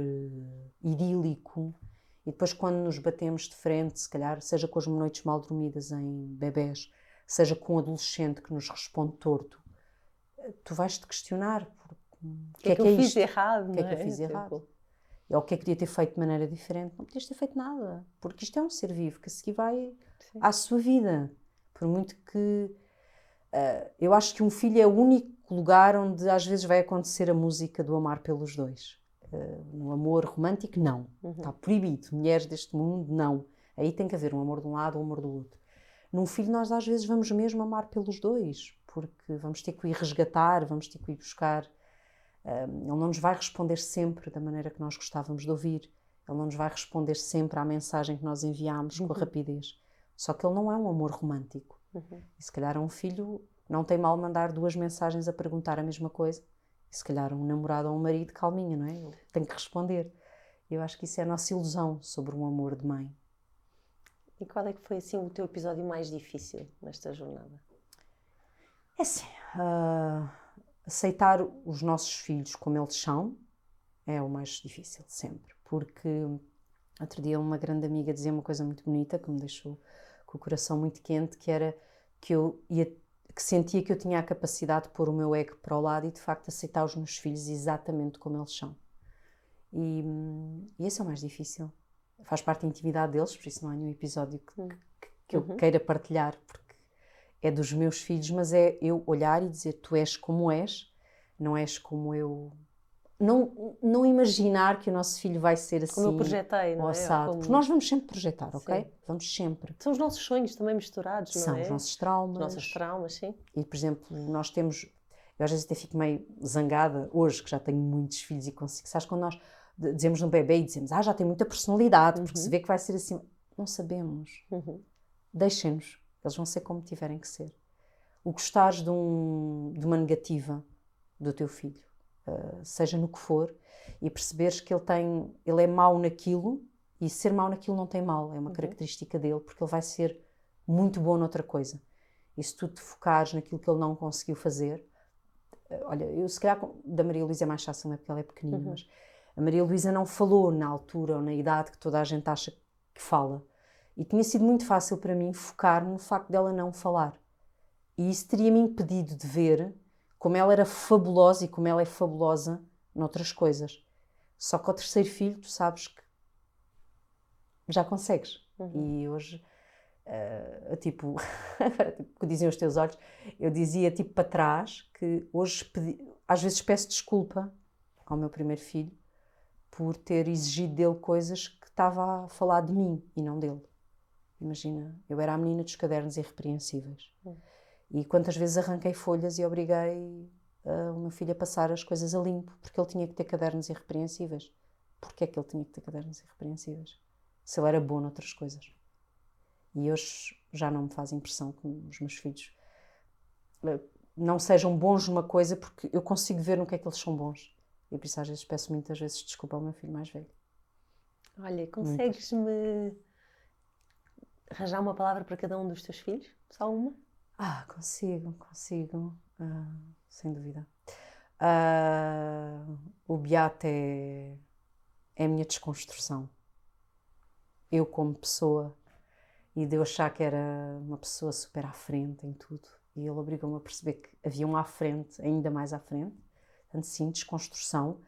idílico. E depois quando nos batemos de frente, se calhar, seja com as noites mal dormidas em bebés, seja com um adolescente que nos responde torto, tu vais-te questionar o que é que eu fiz errado, o que é que eu fiz errado? Ou o que é que podia ter feito de maneira diferente? Não podias ter feito nada, porque isto é um ser vivo que a seguir vai à sua vida. Por muito que... eu acho que um filho é o único lugar onde às vezes vai acontecer a música do amar pelos dois. No amor romântico, não. Está proibido. Mulheres deste mundo, não. Aí tem que haver um amor de um lado ou um amor do outro. Num filho nós às vezes vamos mesmo amar pelos dois, porque vamos ter que o ir resgatar, vamos ter que o ir buscar. Ele não nos vai responder sempre da maneira que nós gostávamos de ouvir. Ele não nos vai responder sempre à mensagem que nós enviámos com rapidez. Só que ele não é um amor romântico. E se calhar um filho não tem mal mandar 2 mensagens a perguntar a mesma coisa. E se calhar um namorado ou um marido, calminha, não é? Ele tem que responder. Eu acho que isso é a nossa ilusão sobre um amor de mãe. E qual é que foi assim o teu episódio mais difícil nesta jornada? É assim, aceitar os nossos filhos como eles são é o mais difícil, sempre. Porque outro dia uma grande amiga dizia uma coisa muito bonita, que me deixou com o coração muito quente, que era que que sentia que eu tinha a capacidade de pôr o meu ego para o lado e de facto aceitar os meus filhos exatamente como eles são. E esse é o mais difícil. Faz parte da intimidade deles, por isso não há nenhum episódio que eu queira partilhar, porque é dos meus filhos, mas é eu olhar e dizer, tu és como és, não és como eu... Não imaginar que o nosso filho vai ser assim... Como eu projetei, não é? Assado, porque nós vamos sempre projetar, ok? Sim. Vamos sempre. São os nossos sonhos também misturados, não é? São os nossos traumas. Os nossos traumas, sim. E, por exemplo, nós temos... Eu às vezes até fico meio zangada, hoje que já tenho muitos filhos e consigo... Sabes, quando nós dizemos no bebê e dizemos, já tem muita personalidade, porque se vê que vai ser assim... Não sabemos. Deixem-nos. Eles vão ser como tiverem que ser. O gostares de uma negativa do teu filho, seja no que for, e perceberes que ele é mau naquilo, e ser mau naquilo não tem mal, é uma característica dele, porque ele vai ser muito bom noutra coisa. E se tu te focares naquilo que ele não conseguiu fazer... Olha, eu se calhar da Maria Luísa é mais fácil, não é porque ela é pequenina, mas a Maria Luísa não falou na altura ou na idade que toda a gente acha que fala. E tinha sido muito fácil para mim focar-me no facto dela não falar. E isso teria-me impedido de ver como ela era fabulosa e como ela é fabulosa noutras coisas. Só que ao terceiro filho, tu sabes que já consegues. E hoje, tipo, o que diziam os teus olhos, eu dizia tipo para trás que hoje às vezes peço desculpa ao meu primeiro filho por ter exigido dele coisas que estava a falar de mim e não dele. Imagina, eu era a menina dos cadernos irrepreensíveis. E quantas vezes arranquei folhas e obriguei o meu filho a passar as coisas a limpo, porque ele tinha que ter cadernos irrepreensíveis. Porquê é que ele tinha que ter cadernos irrepreensíveis? Se ele era bom noutras coisas. E hoje já não me faz impressão que os meus filhos não sejam bons numa coisa, porque eu consigo ver no que é que eles são bons. E por isso às vezes peço muitas vezes desculpa ao meu filho mais velho. Olha, consegues-me arranjar uma palavra para cada um dos teus filhos? Só uma? Consigo. Sem dúvida. O Beato é a minha desconstrução. Eu como pessoa, e de eu achar que era uma pessoa super à frente em tudo. E ele obrigou-me a perceber que havia um à frente, ainda mais à frente. Portanto, sim, desconstrução.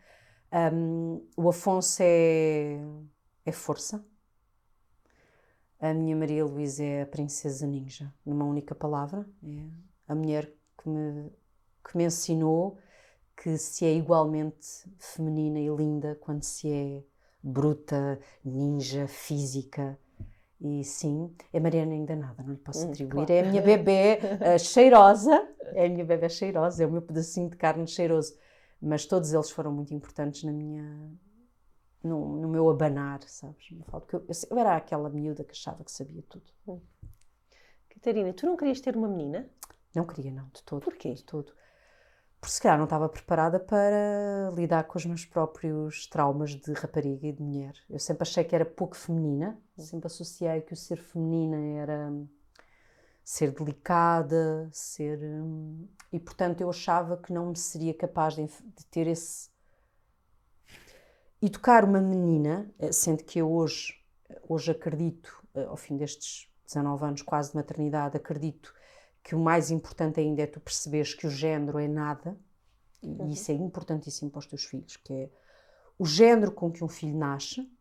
O Afonso é força. A minha Maria Luísa é a princesa ninja, numa única palavra. É a mulher que me ensinou que se é igualmente feminina e linda quando se é bruta, ninja, física. E sim, a Mariana ainda nada, não lhe posso atribuir. Claro. É a minha bebê cheirosa, é o meu pedacinho de carne cheiroso. Mas todos eles foram muito importantes no meu abanar, sabes? Porque eu era aquela miúda que achava que sabia tudo. Catarina, tu não querias ter uma menina? Não queria, não, de todo. Porquê? De todo. Porque se calhar não estava preparada para lidar com os meus próprios traumas de rapariga e de mulher. Eu sempre achei que era pouco feminina, sempre associei que o ser feminina era ser delicada, e portanto eu achava que não me seria capaz de ter esse... Educar uma menina, sendo que eu hoje acredito, ao fim destes 19 anos quase de maternidade, acredito que o mais importante ainda é tu perceberes que o género é nada, e isso é importantíssimo para os teus filhos, que é o género com que um filho nasce.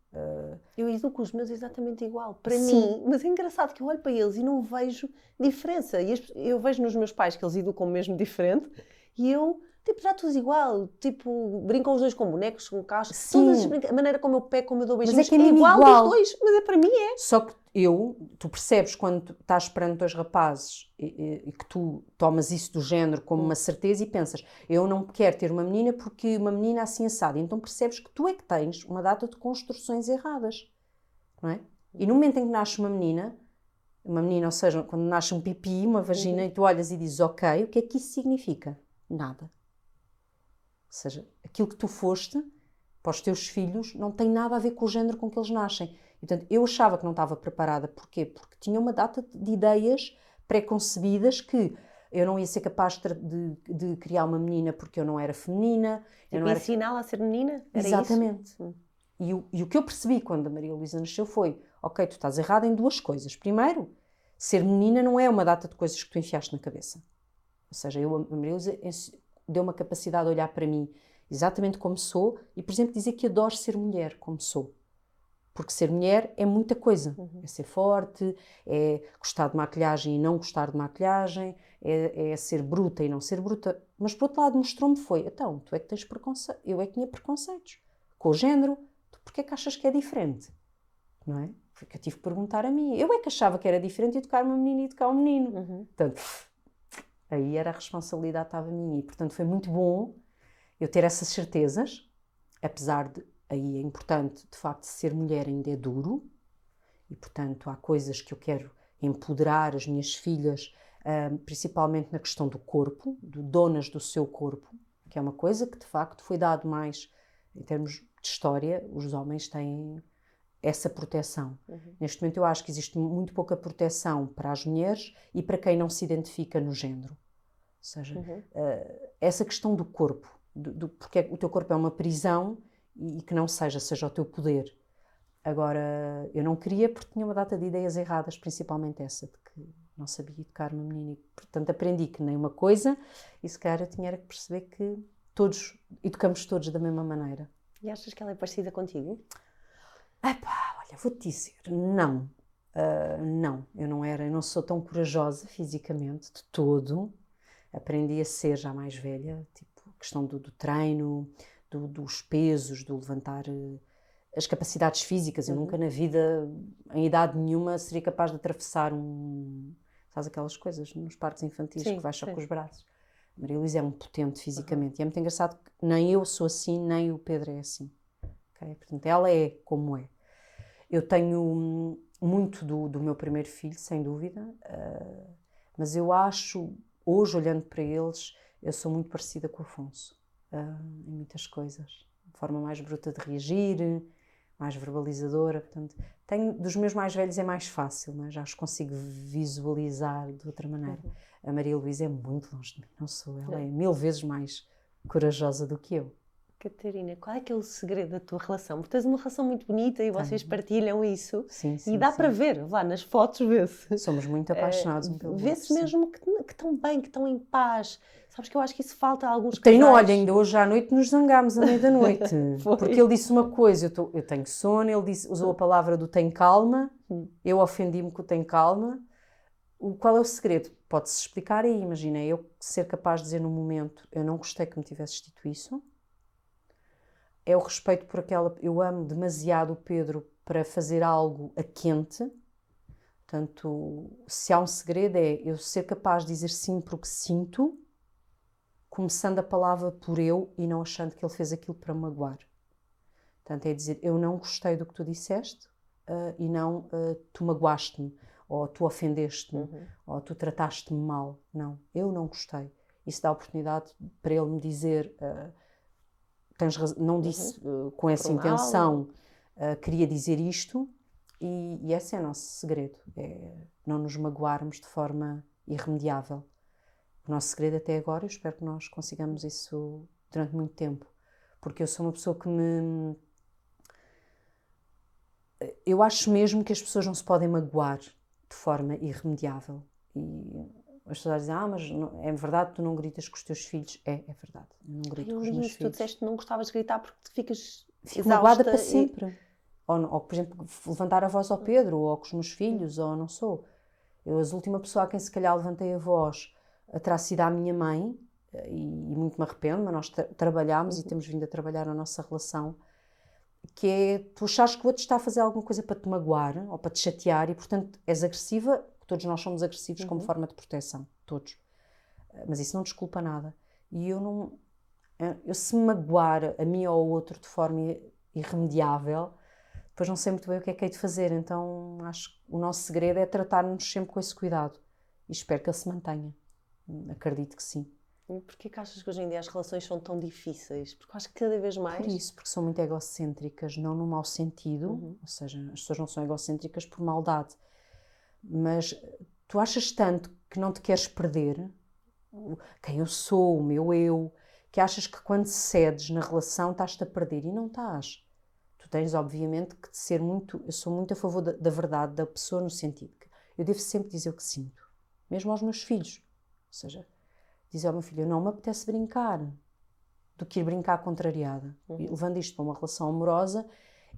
Eu educo os meus exatamente igual, para mim, mas é engraçado que eu olho para eles e não vejo diferença. E eu vejo nos meus pais que eles educam mesmo diferente, e eu... Tipo, já todos igual, tipo, brincam os dois com bonecos, com carros, todas a maneira como eu pego, como eu dou beijinhos, mas é, que é igual dos dois, mas para mim é. Só que tu percebes quando tu estás perante dois rapazes e que tu tomas isso do género como uma certeza e pensas, eu não quero ter uma menina porque uma menina assim assada, então percebes que tu é que tens uma data de construções erradas, não é? E no momento em que nasce uma menina, ou seja, quando nasce um pipi, uma vagina, e tu olhas e dizes, ok, o que é que isso significa? Nada. Ou seja, aquilo que tu foste para os teus filhos não tem nada a ver com o género com que eles nascem. E, portanto, eu achava que não estava preparada. Porquê? Porque tinha uma data de ideias pré-concebidas que eu não ia ser capaz de criar uma menina porque eu não era feminina. Tipo, eu não era... ensiná-la a ser menina? Era Exatamente. isso? E o que eu percebi quando a Maria Luísa nasceu foi, ok, tu estás errada em duas coisas. Primeiro, ser menina não é uma data de coisas que tu enfiaste na cabeça. Ou seja, a Maria Luísa deu uma capacidade de olhar para mim exatamente como sou e, por exemplo, dizer que adoro ser mulher como sou. Porque ser mulher é muita coisa. É ser forte, é gostar de maquilhagem e não gostar de maquilhagem, é ser bruta e não ser bruta. Mas, por outro lado, mostrou-me então, tu é que tens preconceito, eu é que tinha preconceitos com o género. Tu porquê é que achas que é diferente? Não é? Foi que eu tive que perguntar a mim. Eu é que achava que era diferente educar uma menina e educar um menino. Portanto, aí era a responsabilidade estava a mim. E, portanto, foi muito bom eu ter essas certezas, apesar de, aí é importante, de facto, ser mulher ainda é duro, e, portanto, há coisas que eu quero empoderar as minhas filhas, principalmente na questão do corpo, de donas do seu corpo, que é uma coisa que, de facto, foi dado mais, em termos de história, os homens têm essa proteção. Neste momento eu acho que existe muito pouca proteção para as mulheres e para quem não se identifica no género. Ou seja, essa questão do corpo, porque o teu corpo é uma prisão e que não seja o teu poder. Agora, eu não queria porque tinha uma data de ideias erradas, principalmente essa, de que não sabia educar uma menina. E, portanto, aprendi que nem uma coisa e se calhar eu tinha que perceber que educamos todos da mesma maneira. E achas que ela é parecida contigo? Olha, vou-te dizer, não. Não, eu não sou tão corajosa fisicamente, de todo. Aprendi a ser já mais velha, tipo, a questão do treino, dos pesos, do levantar as capacidades físicas. Eu nunca na vida, em idade nenhuma, seria capaz de atravessar sabes aquelas coisas nos parques infantis que vais só com os braços. A Maria Luísa é um potente fisicamente e é muito engraçado que nem eu sou assim, nem o Pedro é assim. Okay? Portanto, ela é como é. Eu tenho muito do meu primeiro filho, sem dúvida, mas eu acho, hoje olhando para eles, eu sou muito parecida com o Afonso, em muitas coisas. De forma mais bruta de reagir, mais verbalizadora, portanto, dos meus mais velhos é mais fácil, não é? Já os consigo visualizar de outra maneira. A Maria Luísa é muito longe de mim, não sou, ela é 1000 vezes mais corajosa do que eu. Catarina, qual é que é o segredo da tua relação? Porque tens uma relação muito bonita e vocês partilham isso. Sim, e dá para ver, lá nas fotos vê-se. Somos muito apaixonados um pelo outro. Vê-se mesmo que estão bem, que estão em paz. Sabes que eu acho que isso falta a alguns casais. Olha, ainda hoje à noite nos zangámos à meia-da-noite. Porque ele disse uma coisa, eu tenho sono, ele usou a palavra do tem calma, eu ofendi-me com o tem calma. Qual é o segredo? Pode-se explicar aí, imagina, eu ser capaz de dizer no momento, eu não gostei que me tivesses dito isso. É o respeito por aquela... Eu amo demasiado o Pedro para fazer algo a quente. Portanto, se há um segredo é eu ser capaz de dizer sim porque sinto, começando a palavra por eu e não achando que ele fez aquilo para me magoar. Portanto, é dizer, eu não gostei do que tu disseste e não tu magoaste-me, ou tu ofendeste-me, ou tu trataste-me mal. Não, eu não gostei. Isso dá a oportunidade para ele me dizer... tens razão, não disse com essa intenção, queria dizer isto, e esse é o nosso segredo, é não nos magoarmos de forma irremediável. O nosso segredo até agora, eu espero que nós consigamos isso durante muito tempo, porque eu sou uma pessoa que eu acho mesmo que as pessoas não se podem magoar de forma irremediável, e as pessoas dizem, mas não, é verdade que tu não gritas com os teus filhos. É verdade, eu não grito com os meus filhos. Tu disseste que não gostavas de gritar porque te ficas Fico magoada para sempre. Ou, por exemplo, levantar a voz ao Pedro, ou com os meus filhos, ou não sou. Eu, a última pessoa a quem se calhar levantei a voz terá sido a minha mãe, e muito me arrependo, mas nós trabalhámos e temos vindo a trabalhar na nossa relação, que é tu achares que o outro está a fazer alguma coisa para te magoar, ou para te chatear, e portanto és agressiva. Todos nós somos agressivos como forma de proteção, todos. Mas isso não desculpa nada. E eu se me magoar a mim ou ao outro de forma irremediável, depois não sei muito bem o que é de fazer. Então acho que o nosso segredo é tratar-nos sempre com esse cuidado. E espero que ele se mantenha. Acredito que sim. E porquê que achas que hoje em dia as relações são tão difíceis? Porque eu acho que cada vez mais... Por isso, porque são muito egocêntricas, não no mau sentido, ou seja, as pessoas não são egocêntricas por maldade, mas tu achas tanto que não te queres perder, quem eu sou, o meu eu, que achas que quando cedes na relação estás-te a perder e não estás. Tu tens, obviamente, que ser muito... Eu sou muito a favor da verdade da pessoa, no sentido que eu devo sempre dizer o que sinto, mesmo aos meus filhos. Ou seja, dizer ao meu filho, eu não me apetece brincar, do que ir brincar contrariada. E, levando isto para uma relação amorosa,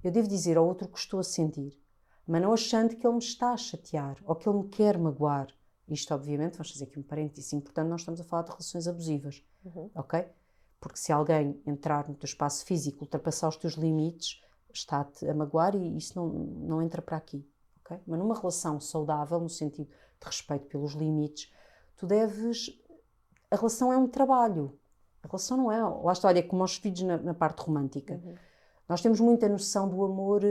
eu devo dizer ao outro o que estou a sentir, mas não achando que ele me está a chatear ou que ele me quer magoar. Isto, obviamente, vamos fazer aqui um parênteses importante, nós estamos a falar de relações abusivas, ok? Porque se alguém entrar no teu espaço físico, ultrapassar os teus limites, está-te a magoar e isso não entra para aqui, ok? Mas numa relação saudável, no sentido de respeito pelos limites, tu deves... A relação é um trabalho. A relação não é... Lá está, olha, como aos filhos na parte romântica. Nós temos muita noção do amor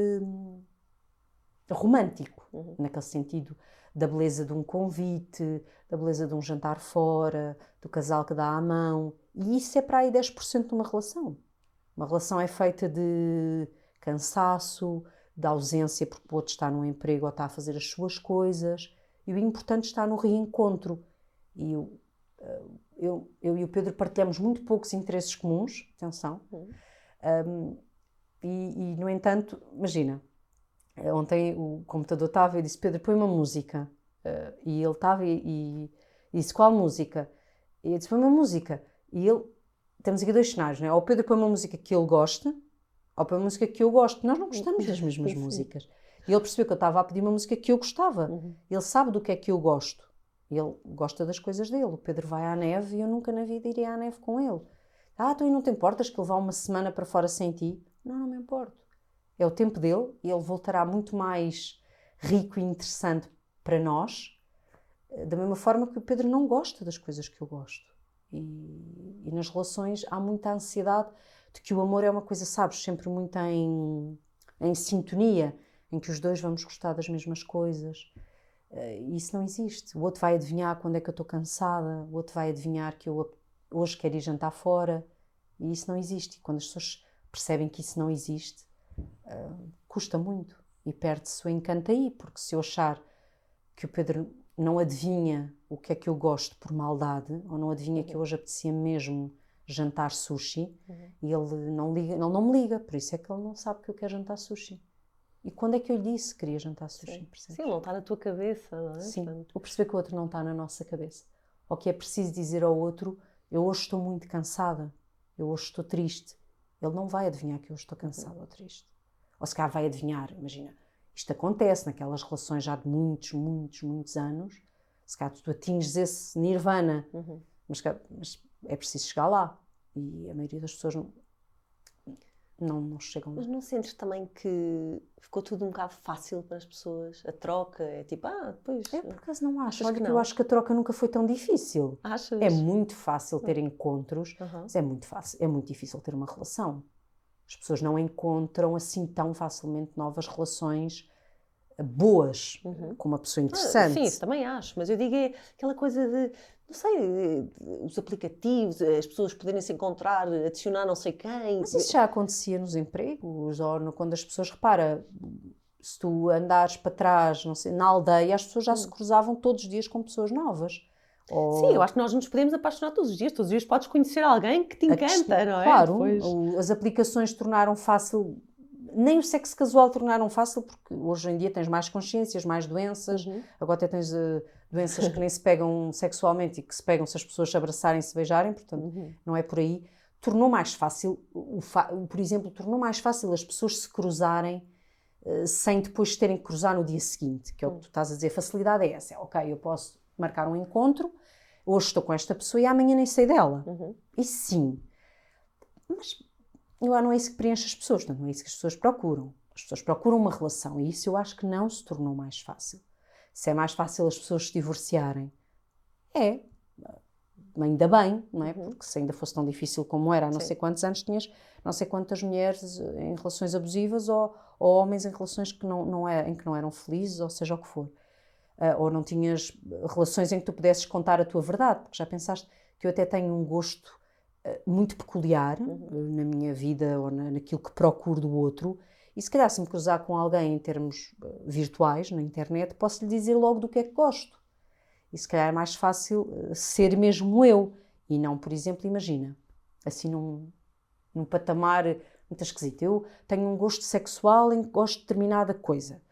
romântico, naquele sentido da beleza de um convite, da beleza de um jantar fora, do casal que dá a mão. E isso é para aí 10% de uma relação. Uma relação é feita de cansaço, de ausência porque o outro está num emprego ou está a fazer as suas coisas. E o importante está no reencontro. E eu e o Pedro partilhamos muito poucos interesses comuns, atenção. E, no entanto, imagina, ontem o computador estava e disse, Pedro, põe uma música. E ele estava e disse, qual música? E eu disse, põe uma música. E ele, temos aqui dois cenários, não é? Ou o Pedro põe uma música que ele gosta, ou põe uma música que eu gosto. Nós não gostamos das mesmas músicas. E ele percebeu que eu estava a pedir uma música que eu gostava. Ele sabe do que é que eu gosto. Ele gosta das coisas dele. O Pedro vai à neve e eu nunca na vida iria à neve com ele. Então não te importas que ele vá uma semana para fora sem ti? Não me importo. É o tempo dele e ele voltará muito mais rico e interessante para nós, da mesma forma que o Pedro não gosta das coisas que eu gosto. E nas relações há muita ansiedade de que o amor é uma coisa, sabes, sempre muito em sintonia, em que os dois vamos gostar das mesmas coisas. E isso não existe. O outro vai adivinhar quando é que eu estou cansada, o outro vai adivinhar que eu hoje quero ir jantar fora. E isso não existe. E quando as pessoas percebem que isso não existe, custa muito e perde-se o encanto aí, porque se eu achar que o Pedro não adivinha o que é que eu gosto por maldade, ou não adivinha que hoje apetecia mesmo jantar sushi, e ele não me liga, por isso é que ele não sabe que eu quero jantar sushi. E quando é que eu lhe disse que queria jantar sushi? Sim, não está na tua cabeça, não é? Sim, ou perceber que o outro não está na nossa cabeça. Ou que é preciso dizer ao outro, eu hoje estou muito cansada, eu hoje estou triste. Ele não vai adivinhar que eu estou cansada ou triste. Ou se calhar vai adivinhar, imagina, isto acontece naquelas relações já de muitos anos, se calhar tu atinges esse nirvana, mas é preciso chegar lá. E a maioria das pessoas não chegam lá. Mas não sentes também que ficou tudo um bocado fácil para as pessoas? A troca é tipo, depois... Eu por acaso não acho. Olha que eu acho que a troca nunca foi tão difícil. Achas? É muito fácil ter encontros, mas é muito difícil ter uma relação. As pessoas não encontram assim tão facilmente novas relações boas, com uma pessoa interessante. Sim, isso também acho, mas eu digo é aquela coisa de, não sei, os aplicativos, as pessoas poderem se encontrar, adicionar não sei quem. Mas isso já acontecia nos empregos, ou quando as pessoas, repara, se tu andares para trás, não sei, na aldeia, as pessoas já se cruzavam todos os dias com pessoas novas. Sim, eu acho que nós nos podemos apaixonar todos os dias podes conhecer alguém que te encanta, não é? Claro, as aplicações tornaram fácil, nem o sexo casual tornaram fácil, porque hoje em dia tens mais consciências, mais doenças, agora até tens doenças que nem se pegam sexualmente e que se pegam se as pessoas se abraçarem, se beijarem, portanto não é por aí. Tornou mais fácil, por exemplo, tornou mais fácil as pessoas se cruzarem sem depois terem que cruzar no dia seguinte, que é o que tu estás a dizer, a facilidade é essa, ok, eu posso marcar um encontro, hoje estou com esta pessoa e amanhã nem sei dela. E sim, mas não é isso que preenche as pessoas, portanto, não é isso que as pessoas procuram. As pessoas procuram uma relação e isso eu acho que não se tornou mais fácil. Se é mais fácil as pessoas se divorciarem, ainda bem, não é? Porque se ainda fosse tão difícil como era há não sei quantos anos, tinhas não sei quantas mulheres em relações abusivas ou homens em relações em que não eram felizes, ou seja o que for. Ou não tinhas relações em que tu pudesses contar a tua verdade, porque já pensaste porque eu até tenho um gosto muito peculiar na minha vida ou naquilo que procuro do outro, e se calhar se me cruzar com alguém em termos virtuais, na internet, posso lhe dizer logo do que é que gosto. E se calhar é mais fácil ser mesmo eu, e não, por exemplo, imagina, assim num patamar muito esquisito. Eu tenho um gosto sexual em que gosto de determinada coisa,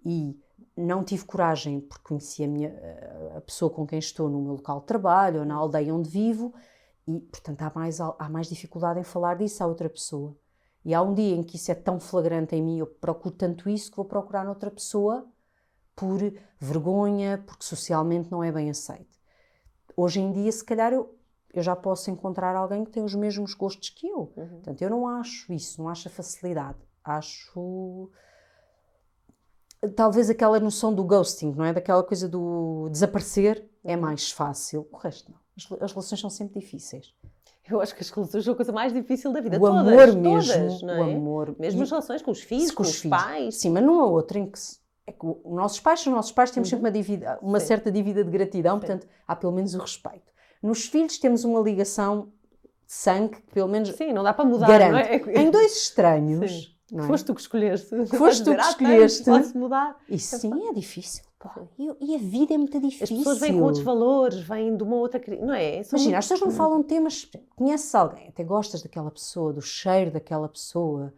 e não tive coragem, porque conheci a pessoa com quem estou no meu local de trabalho ou na aldeia onde vivo, e, portanto, há mais dificuldade em falar disso à outra pessoa. E há um dia em que isso é tão flagrante em mim, eu procuro tanto isso, que vou procurar noutra pessoa por vergonha, porque socialmente não é bem aceito. Hoje em dia, se calhar, eu já posso encontrar alguém que tem os mesmos gostos que eu. Portanto, eu não acho isso, não acho a facilidade. Acho... Talvez aquela noção do ghosting, não é? Daquela coisa do desaparecer é mais fácil. O resto não. As relações são sempre difíceis. Eu acho que as relações são a coisa mais difícil da vida. O todas, amor mesmo, todas, não é? o amor. Mesmo as relações com os filhos, com os pais. Sim, mas não há outra em que... É que os nossos pais temos sempre uma certa dívida de gratidão, portanto, há pelo menos o respeito. Nos filhos temos uma ligação de sangue que pelo menos... Sim, não dá para mudar, garante. Não é? Em dois estranhos... Não é? Foste tu que escolheste. Foste tu que escolheste. Posso mudar. Isso sim é difícil. Pá. E a vida é muito difícil. As pessoas vêm com outros valores, vêm de uma outra... Não é? Imagina, as pessoas não falam temas... Conheces alguém, até gostas daquela pessoa, do cheiro daquela pessoa,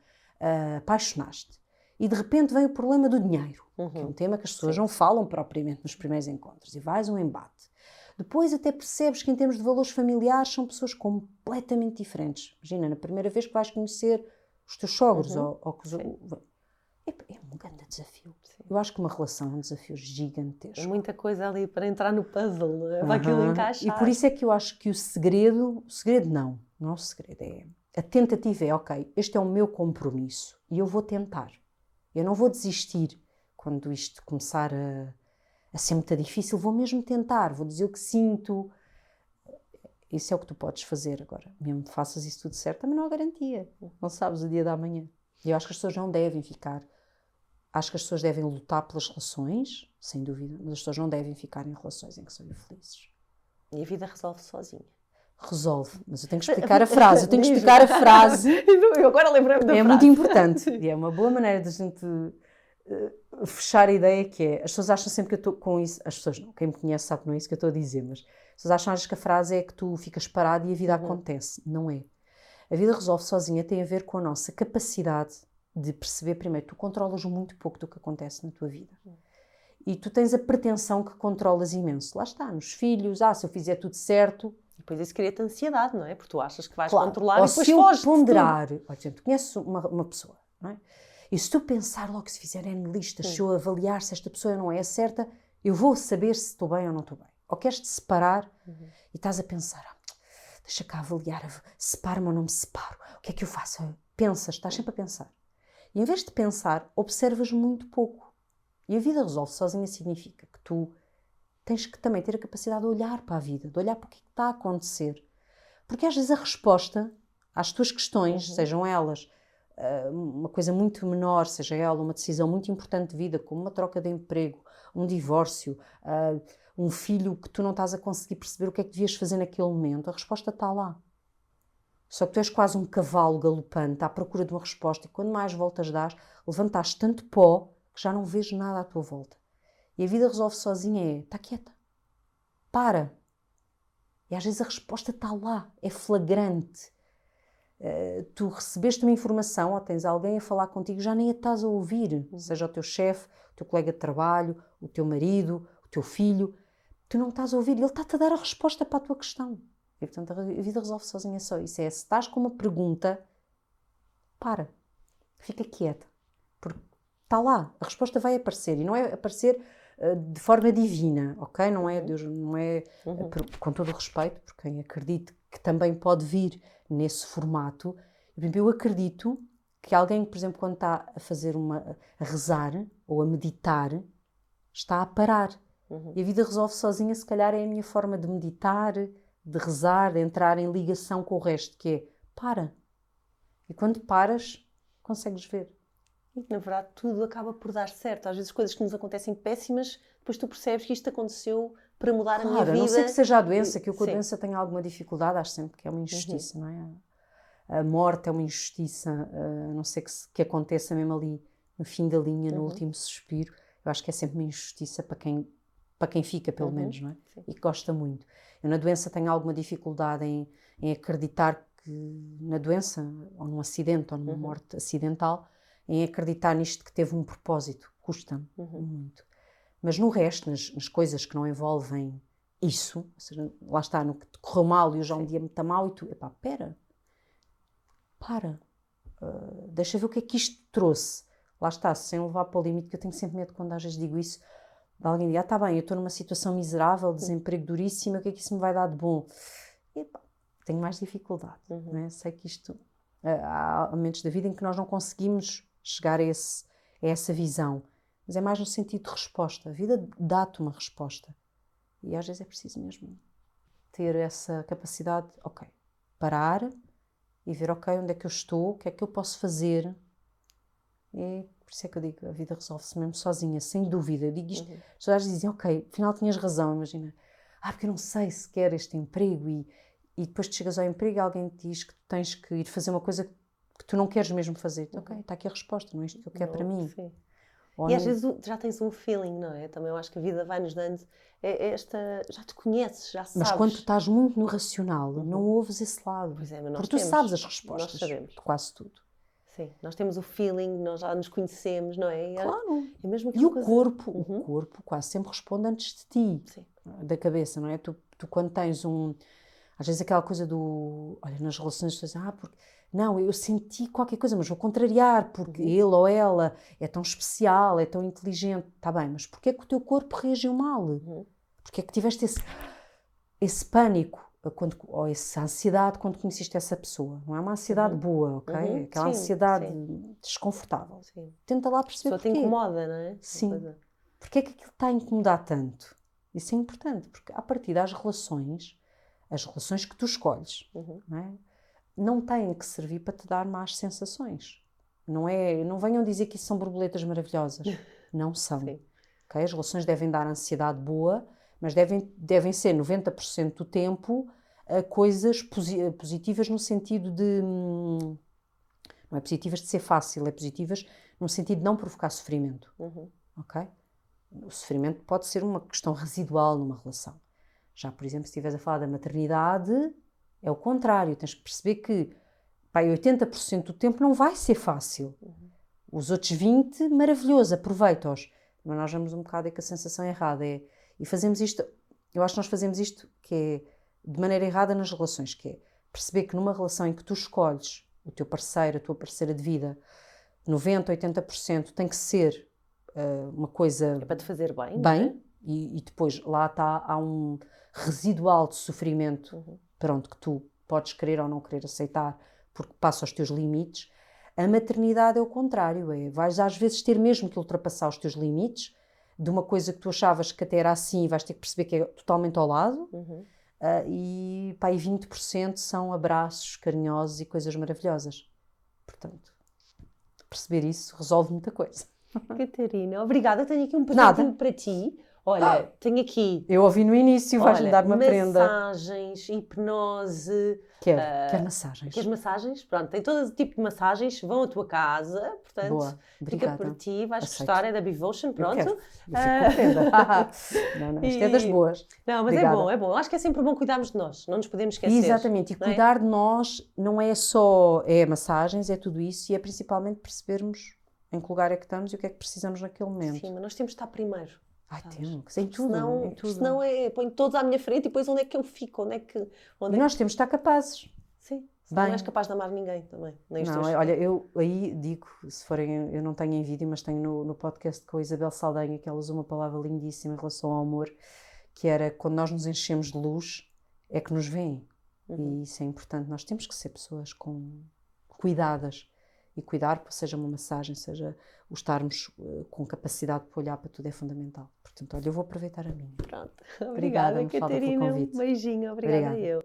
apaixonaste. E de repente vem o problema do dinheiro, que é um tema que as pessoas não falam propriamente nos primeiros encontros. E vais um embate. Depois até percebes que em termos de valores familiares são pessoas completamente diferentes. Imagina, na primeira vez que vais conhecer os teus sogros é um grande desafio. Sim. Eu acho que uma relação é um desafio gigantesco. É muita coisa ali para entrar no puzzle, não é? Para aquilo encaixar. E por isso é que eu acho que o segredo não é o segredo, é a tentativa é, ok, este é o meu compromisso e eu vou tentar. Eu não vou desistir quando isto começar a ser muito difícil, vou mesmo tentar, vou dizer o que sinto. Isso é o que tu podes fazer agora. Mesmo que faças isso tudo certo, também não há garantia. Não sabes o dia da manhã. E eu acho que as pessoas não devem ficar... Acho que as pessoas devem lutar pelas relações, sem dúvida, mas as pessoas não devem ficar em relações em que são infelizes. E a vida resolve sozinha. Resolve, mas eu tenho que explicar a frase. Eu agora lembrei-me da frase. É muito importante. E é uma boa maneira de a gente fechar a ideia que é... As pessoas acham sempre que eu estou com isso... As pessoas não. Quem me conhece sabe que não é isso que eu estou a dizer, mas as pessoas acham que a frase é que tu ficas parado e a vida acontece. Não é. A vida resolve sozinha tem a ver com a nossa capacidade de perceber, primeiro, tu controlas muito pouco do que acontece na tua vida. E tu tens a pretensão que controlas imenso. Lá está, nos filhos, se eu fizer tudo certo... E depois isso cria-te ansiedade, não é? Porque tu achas que vais claro, controlar ou e depois se eu foges ponderar... Por exemplo, tu conheces uma pessoa, não é? E se tu pensar logo, se fizer N listas, se eu avaliar se esta pessoa não é a certa, eu vou saber se estou bem ou não estou bem. Ou queres-te separar e estás a pensar, deixa cá avaliar, separo-me ou não me separo, o que é que eu faço? Pensas, estás sempre a pensar. E em vez de pensar, observas muito pouco. E a vida resolve sozinha significa que tu tens que também ter a capacidade de olhar para a vida, de olhar para o que está a acontecer. Porque às vezes a resposta às tuas questões, sejam elas uma coisa muito menor, seja ela uma decisão muito importante de vida, como uma troca de emprego, um divórcio, um filho que tu não estás a conseguir perceber o que é que devias fazer naquele momento, a resposta está lá. Só que tu és quase um cavalo galopante à procura de uma resposta e quando mais voltas dás, levantaste tanto pó que já não vês nada à tua volta. E a vida resolve sozinha está quieta. Para. E às vezes a resposta está lá, é flagrante. Tu recebeste uma informação ou tens alguém a falar contigo, já nem a estás a ouvir, seja o teu chefe, o teu colega de trabalho, o teu marido, o teu filho, tu não estás a ouvir, ele está-te a dar a resposta para a tua questão. E portanto a vida resolve sozinha só isso. Se estás com uma pergunta, para, fica quieta, porque está lá, a resposta vai aparecer e não é aparecer de forma divina, ok? Não é Deus, não é com todo o respeito, por quem acredite que também pode vir nesse formato. Eu acredito que alguém, por exemplo, quando está a fazer a rezar ou a meditar, está a parar. E a vida resolve sozinha, se calhar é a minha forma de meditar, de rezar, de entrar em ligação com o resto, que é para. E quando paras, consegues ver. E, na verdade, tudo acaba por dar certo. Às vezes coisas que nos acontecem péssimas, depois tu percebes que isto aconteceu para mudar a minha vida. Claro, a não ser que seja a doença, que eu com a Sim. doença tenha alguma dificuldade, acho sempre que é uma injustiça, não é? A morte é uma injustiça, a não ser que aconteça mesmo ali no fim da linha, no último suspiro. Eu acho que é sempre uma injustiça para quem fica, pelo menos, não é? Sim. E que gosta muito. Eu na doença tenho alguma dificuldade em acreditar que na doença, ou num acidente, ou numa morte acidental, em acreditar nisto que teve um propósito. Custa-me muito. Mas no resto, nas coisas que não envolvem isso, ou seja, lá está, no que te correu mal e hoje é um dia muito mal e tu, epá, para, deixa ver o que é que isto trouxe. Lá está, sem levar para o limite, que eu tenho sempre medo quando às vezes digo isso, de alguém dizer, está bem, eu estou numa situação miserável, desemprego duríssimo, o que é que isso me vai dar de bom? Epá, tenho mais dificuldade, não é? Sei que isto, há momentos da vida em que nós não conseguimos chegar a essa visão, mas é mais no sentido de resposta. A vida dá-te uma resposta e às vezes é preciso mesmo ter essa capacidade, ok, parar e ver, ok, onde é que eu estou, o que é que eu posso fazer. E por isso é que eu digo, a vida resolve-se mesmo sozinha, sem dúvida. Eu digo isto, as pessoas dizem, ok, afinal tinhas razão, imagina. Porque eu não sei se quer este emprego e depois tu chegas ao emprego e alguém te diz que tu tens que ir fazer uma coisa que tu não queres mesmo fazer. Ok, está aqui a resposta, não é isto que eu quero para mim. Sim. Ou E às não- vezes já tens um feeling, não é? Também eu acho que a vida vai-nos dando já te conheces, já sabes. Mas quando tu estás muito no racional, não ouves esse lado. Pois é, mas nós Porque tu temos. sabes as Nós respostas sabemos. de quase tudo. Sim, nós temos o feeling, nós já nos conhecemos, não é? Claro. É mesmo E aquela o coisa... corpo quase sempre responde antes de ti, Sim. da cabeça, não é? Tu quando tens às vezes aquela coisa olha, nas relações, tu dizes, porque, não, eu senti qualquer coisa, mas vou contrariar, porque ele ou ela é tão especial, é tão inteligente, está bem, mas porquê é que o teu corpo reagiu mal? Porquê é que tiveste esse pânico, ou essa ansiedade quando conheceste essa pessoa? Não é uma ansiedade boa, ok? É aquela ansiedade desconfortável. Sim. Tenta lá A perceber pessoa te porquê. incomoda, não é? Sim. Porquê é que aquilo está a incomodar tanto? Isso é importante, porque a partir das relações, as relações que tu escolhes, não têm que servir para te dar más sensações. Não venham dizer que isso são borboletas maravilhosas. Não são. Sim. Okay? As relações devem dar ansiedade boa, mas devem ser 90% do tempo coisas positivas no sentido de... não é positivas de ser fácil, é positivas no sentido de não provocar sofrimento. Ok? O sofrimento pode ser uma questão residual numa relação. Já, por exemplo, se estiveres a falar da maternidade, é o contrário. Tens que perceber que 80% do tempo não vai ser fácil. Os outros 20%, maravilhoso, aproveita-os. Mas nós vamos um bocado com a sensação errada. E fazemos isto, eu acho que nós fazemos isto que é de maneira errada nas relações, que é perceber que numa relação em que tu escolhes o teu parceiro, a tua parceira de vida, 90%, 80% tem que ser uma coisa... É para te fazer bem, não é? E depois lá há um residual de sofrimento, pronto, que tu podes querer ou não querer aceitar, porque passa os teus limites. A maternidade é o contrário, vais às vezes ter mesmo que ultrapassar os teus limites, de uma coisa que tu achavas que até era assim, vais ter que perceber que é totalmente ao lado, e 20% são abraços carinhosos e coisas maravilhosas. Portanto, perceber isso resolve muita coisa. Catarina, obrigada. Eu tenho aqui um presentinho para ti. Olha, tenho aqui... Eu ouvi no início, vais-me dar uma prenda. Massagens, hipnose... Quer massagens. Queres massagens? Pronto, tem todo tipo de massagens, vão à tua casa, portanto, Boa, obrigada. fica por ti, vais Aceito. gostar, é da Bivotion, pronto. Eu fico contente. Não, isto é das boas. Não, mas Obrigada. é bom. Acho que é sempre bom cuidarmos de nós, não nos podemos esquecer. Exatamente, e cuidar de nós não é só massagens, é tudo isso, e é principalmente percebermos em que lugar é que estamos e o que é que precisamos naquele momento. Sim, mas nós temos de estar primeiro. Temos, em tudo. Senão põe todos à minha frente e depois onde é que eu fico? E nós temos de estar capazes. Sim. Não és capaz de amar ninguém também. Nem os teus. Olha, eu aí digo, se forem, eu não tenho em vídeo, mas tenho no podcast com a Isabel Saldanha, que ela usa uma palavra lindíssima em relação ao amor, que era quando nós nos enchemos de luz, é que nos veem. E isso é importante. Nós temos que ser pessoas cuidadas. E cuidar, seja uma massagem, seja o estarmos com capacidade para olhar para tudo, é fundamental. Portanto, olha, eu vou aproveitar a minha. Pronto. Obrigada, Catarina. pelo convite. Um beijinho. Obrigada eu.